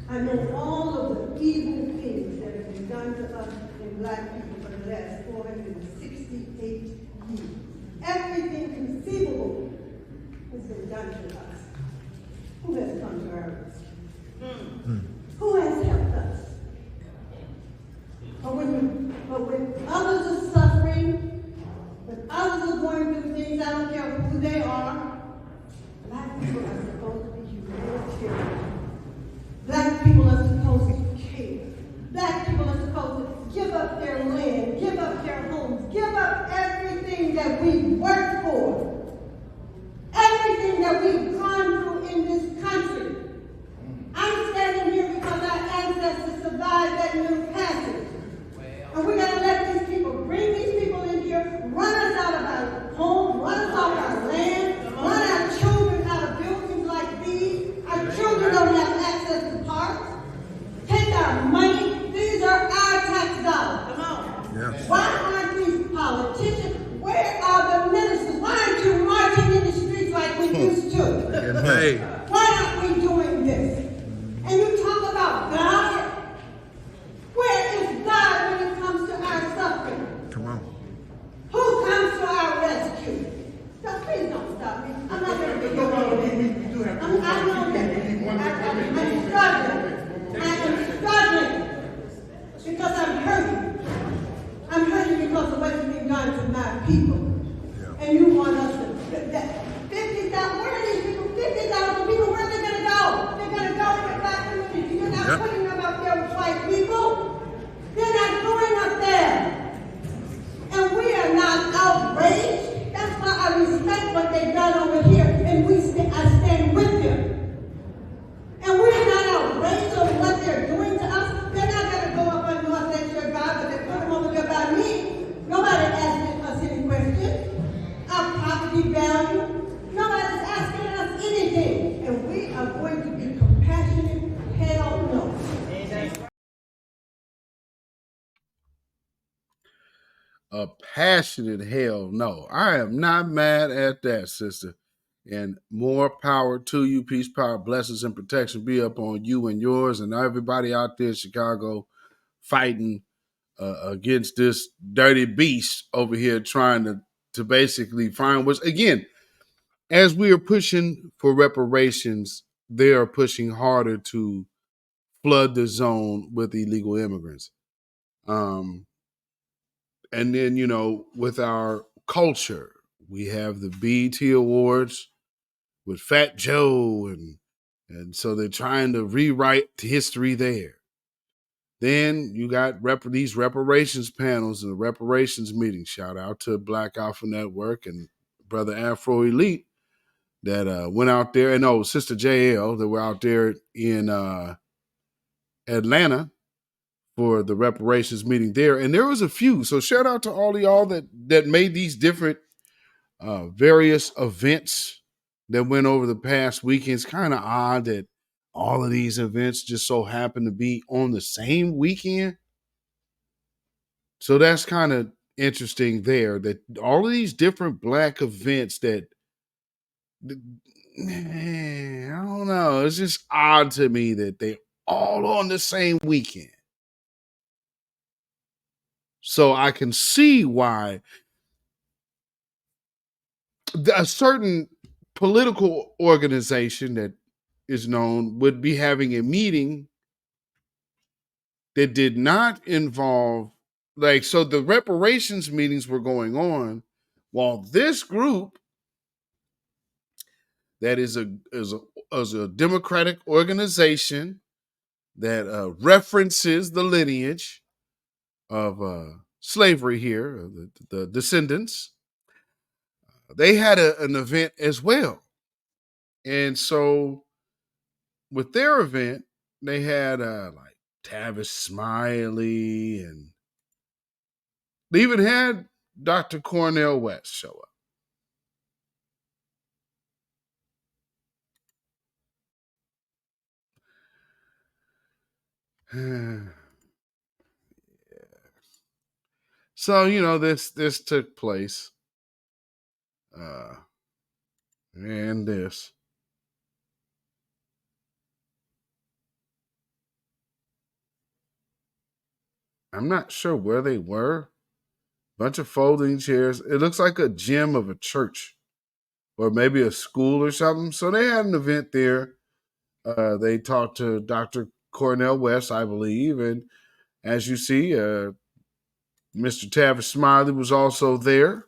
I know all of the evil things that have been done to us in Black people for the last 468 years. Everything conceivable has been done to us. Who has come to our rescue? Who has helped us? But when others are suffering, when others are going through things, I don't care who they are, Black people are supposed to be humanitarian. Black people are supposed to care. Black people are supposed to give up their land, give up their homes, give up everything that we worked for, everything that we've gone through in this country. I'm standing here because our ancestors survived that middle passage. And we're going to let these people, bring these people in here, run us out of our home, run us off our land, run our children out of buildings like these. Our children don't have access to parks. Take our money. These are our tax dollars. Come on. Yes. Why aren't these politicians? Where are the ministers? Why aren't you marching in the streets like we used to? Hey. Why aren't we doing this? And you talk about God. Where is God when it comes to our suffering? Come on. Who comes to our rescue? So please don't stop me. I'm not going to go on with it. I know that. I'm struggling. I am struggling because I'm hurting. I'm hurting because of what's being done to my people. Yeah. And you want us to, that 50,000, where are these people? 50,000 people, where are they going to go? They're going to go in the Black community. You're not putting them up there with white people. They're not going up there. And we are not outraged. That's why I respect what they've done over here, and I stand with them. And we're not outraged over what they're doing to us. They're not going to go up on North Lakeshore Drive, but they put them over there by me. Nobody asked us any questions. Our property value. Nobody's asking us anything. And we are going to be compassionate. Hell no. A passionate hell no. I am not mad at that, sister. And more power to you. Peace, power, blessings, and protection be up on you and yours and everybody out there in Chicago fighting against this dirty beast over here trying to basically find what's, again, as we are pushing for reparations, they are pushing harder to flood the zone with illegal immigrants. And then, with our culture, we have the BET Awards with Fat Joe, and so they're trying to rewrite history there. Then you got these reparations panels and the reparations meetings. Shout out to Black Alpha Network and Brother Afro Elite that went out there, and Sister JL that were out there in Atlanta for the reparations meeting there. And there was a few. So shout out to all of y'all that made these different various events that went over the past weekend. It's kind of odd that all of these events just so happen to be on the same weekend. So that's kind of interesting there, that all of these different Black events that, man, I don't know. It's just odd to me that they all on the same weekend. So I can see why a certain political organization that is known would be having a meeting that did not involve, so the reparations meetings were going on while this group that is a democratic organization that references the lineage of slavery here, the descendants, they had an event as well. And so with their event, they had like Tavis Smiley, and they even had Dr. Cornel West show up. So, you know, this took place. And this. I'm not sure where they were. Bunch of folding chairs. It looks like a gym of a church or maybe a school or something. So they had an event there. They talked to Dr. Cornell West, I believe. And as you see, Mr. Tavis Smiley was also there.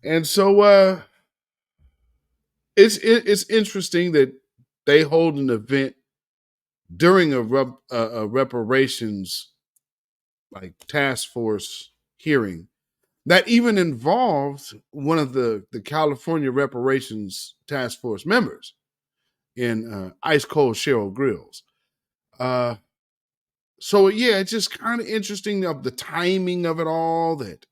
And so it's interesting that they hold an event during a reparations like task force hearing that even involved one of the California reparations task force members in Ice Cold Cheryl Grills. So yeah, it's just kind of interesting of the timing of it all. That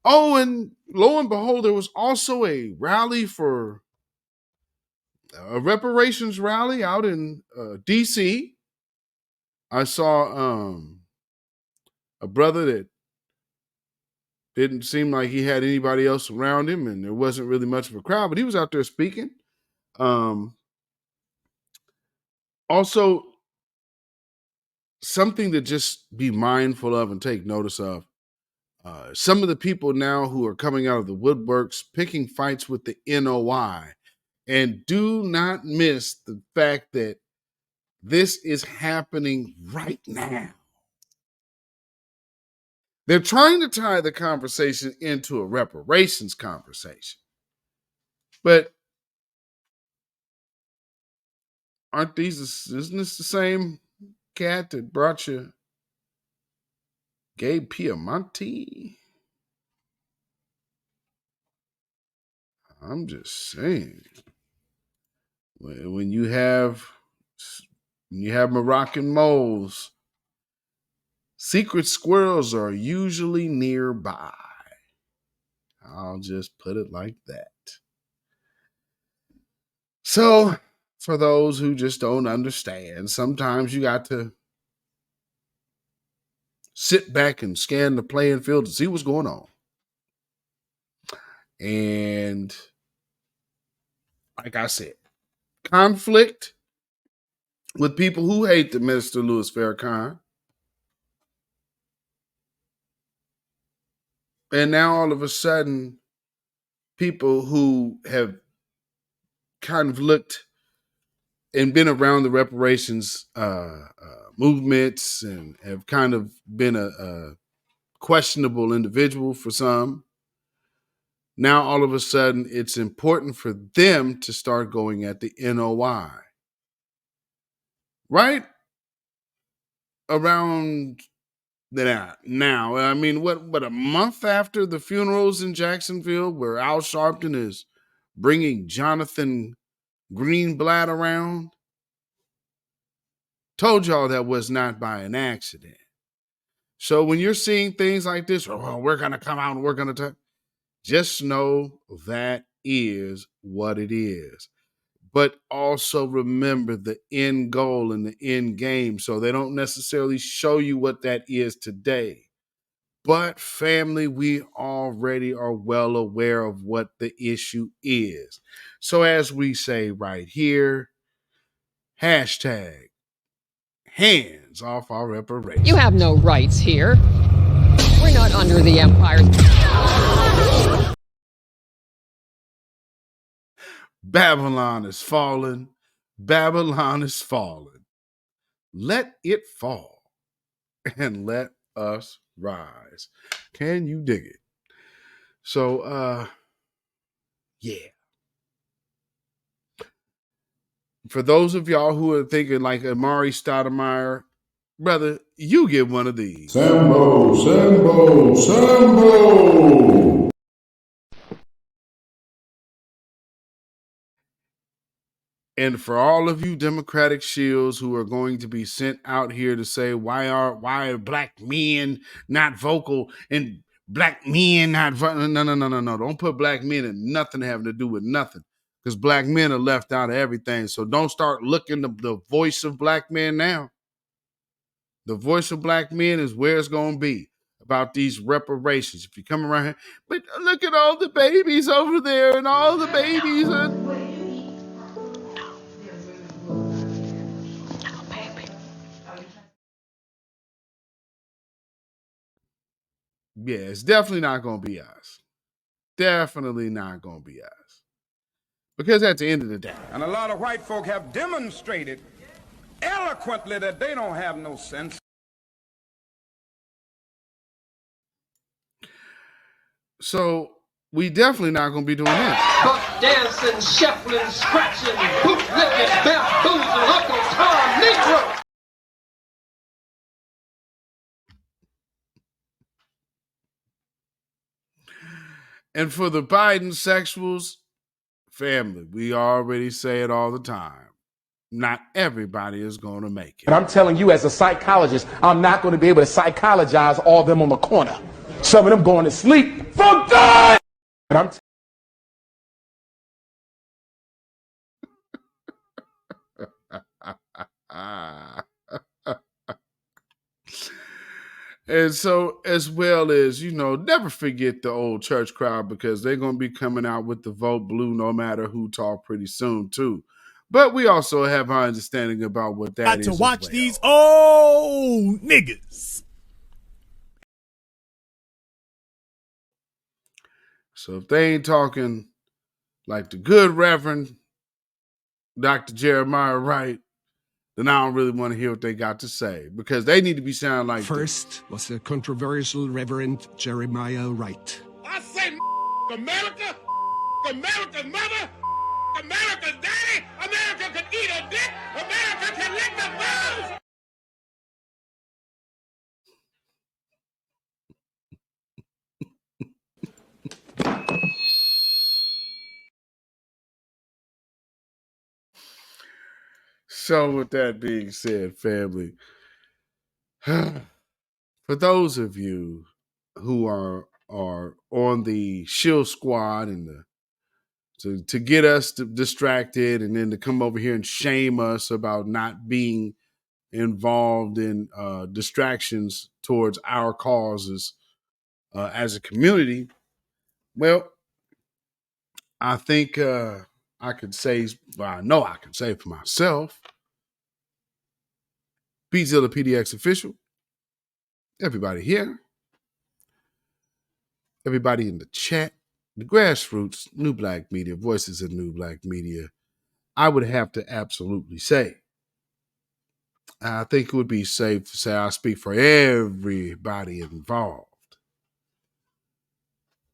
and lo and behold, there was also a rally for a reparations rally out in DC. I saw a brother that didn't seem like he had anybody else around him, and there wasn't really much of a crowd, but he was out there speaking. Also, something to just be mindful of and take notice of. Some of the people now who are coming out of the woodworks, picking fights with the NOI. And do not miss the fact that this is happening right now. They're trying to tie the conversation into a reparations conversation. But isn't this the same cat that brought you Gabe Piemonte? I'm just saying. When you have Moroccan moles, secret squirrels are usually nearby. I'll just put it like that. So, for those who just don't understand, sometimes you got to sit back and scan the playing field to see what's going on. And like I said, conflict with people who hate the Minister Louis Farrakhan. And now all of a sudden, people who have kind of looked and been around the reparations movements and have kind of been a questionable individual for some. Now, all of a sudden, it's important for them to start going at the NOI. Right around now, I mean, what a month after the funerals in Jacksonville, where Al Sharpton is bringing Jonathan Greenblatt around, told y'all that was not by an accident. So when you're seeing things like this, we're going to come out and we're going to just know that is what it is. But also remember the end goal and the end game. So they don't necessarily show you what that is today. But family, we already are well aware of what the issue is. So as we say right here, hashtag hands off our reparations. You have no rights here. We're not under the empire. Babylon is fallen. Babylon is fallen. Let it fall and let us rise. Can you dig it? So, yeah. For those of y'all who are thinking like Amari Stoudemire, brother, you get one of these. Sambo, Sambo, Sambo. And for all of you Democratic shills who are going to be sent out here to say, why are black men not vocal and black men not vocal? No. Don't put black men in nothing having to do with nothing, because black men are left out of everything. So don't start looking the voice of black men now. The voice of black men is where it's going to be. about these reparations. If you come around here, but look at all the babies over there and all the babies. Yeah, it's definitely not going to be us. Definitely not going to be us. Because at the end of the day. And a lot of white folk have demonstrated eloquently that they don't have no sense. So we definitely not going to be doing that. Buck dancing, shuffling, scratching, bootlicking, bamboozling, Uncle Tom Negro. And for the Biden sexuals, family, we already say it all the time. Not everybody is going to make it. And I'm telling you, as a psychologist, I'm not going to be able to psychologize all of them on the corner. Some of them going to sleep for good. And I'm And so, as well as, never forget the old church crowd, because they're going to be coming out with the vote blue no matter who talk pretty soon, too. But we also have our understanding about what that is. To watch these old niggas. So if they ain't talking like the good Reverend Dr. Jeremiah Wright, then I don't really want to hear what they got to say, because they need to be sounding like First was the controversial Reverend Jeremiah Wright. I say America, America's mother, America's daddy, America can eat a dick, America can lick the balls. So with that being said, family, for those of you who are on the shill squad and to get us distracted and then to come over here and shame us about not being involved in distractions towards our causes as a community, well, I think I could say, well, I know I can say for myself, beatzillapdx official, everybody here, everybody in the chat, the grassroots, New Black Media, Voices of New Black Media, I would have to absolutely say, I think it would be safe to say I speak for everybody involved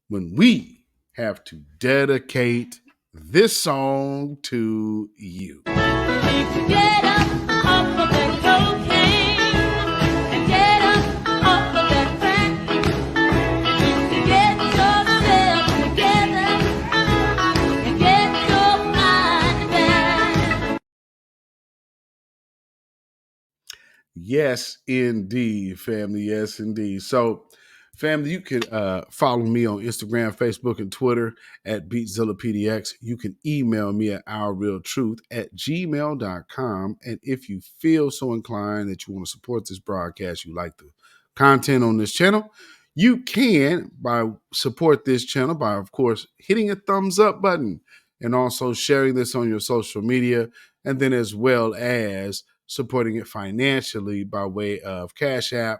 when we have to dedicate this song to you. Get up off of that cocaine and get up off of that crack. Get yourself together and get your mind back. Yes, indeed, family. Yes, indeed. So, family, you can follow me on Instagram, Facebook, and Twitter at beatzillapdx. You can email me at ourrealtruth@gmail.com. And if you feel so inclined that you want to support this broadcast, you like the content on this channel, you can support this channel by, of course, hitting a thumbs up button and also sharing this on your social media, and then as well as supporting it financially by way of CashApp,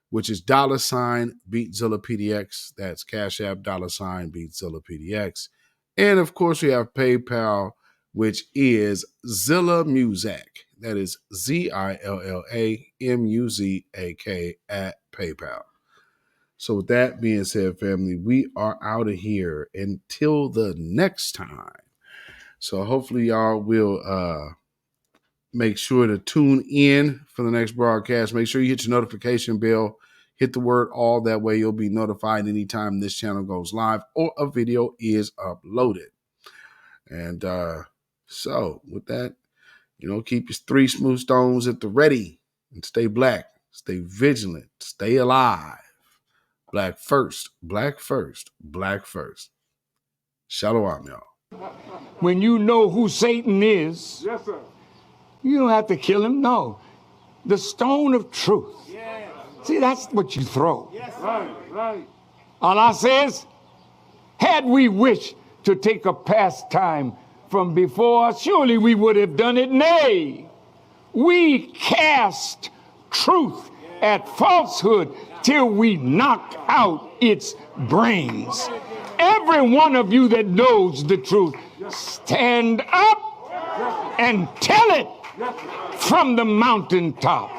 which is $beatzillapdx. That's Cash App, $beatzillapdx. And of course, we have PayPal, which is Zilla Music. That is ZILLAMUZAK at PayPal. So with that being said, family, we are out of here until the next time. So hopefully y'all will make sure to tune in for the next broadcast. Make sure you hit your notification bell. Hit the word all. That way you'll be notified anytime this channel goes live or a video is uploaded. And so with that, keep your 3 smooth stones at the ready and stay black, stay vigilant, stay alive. Black first, black first, black first. Shalom, y'all. When you know who Satan is, Yes, sir. you don't have to kill him. No. The stone of truth See, that's what you throw. Right. Allah says, had we wished to take a pastime from before, surely we would have done it. Nay, we cast truth at falsehood till we knock out its brains. Every one of you that knows the truth, stand up and tell it from the mountaintop.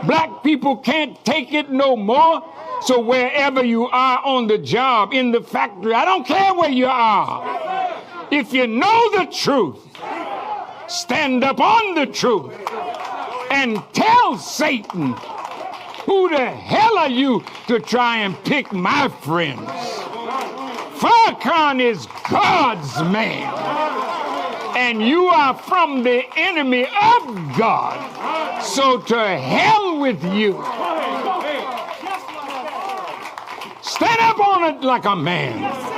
Black people can't take it no more. So wherever you are on the job, in the factory, I don't care where you are. If you know the truth, stand up on the truth and tell Satan, who the hell are you to try and pick my friends? Farrakhan is God's man, and you are from the enemy of God. So to hell with you. Stand up on it like a man.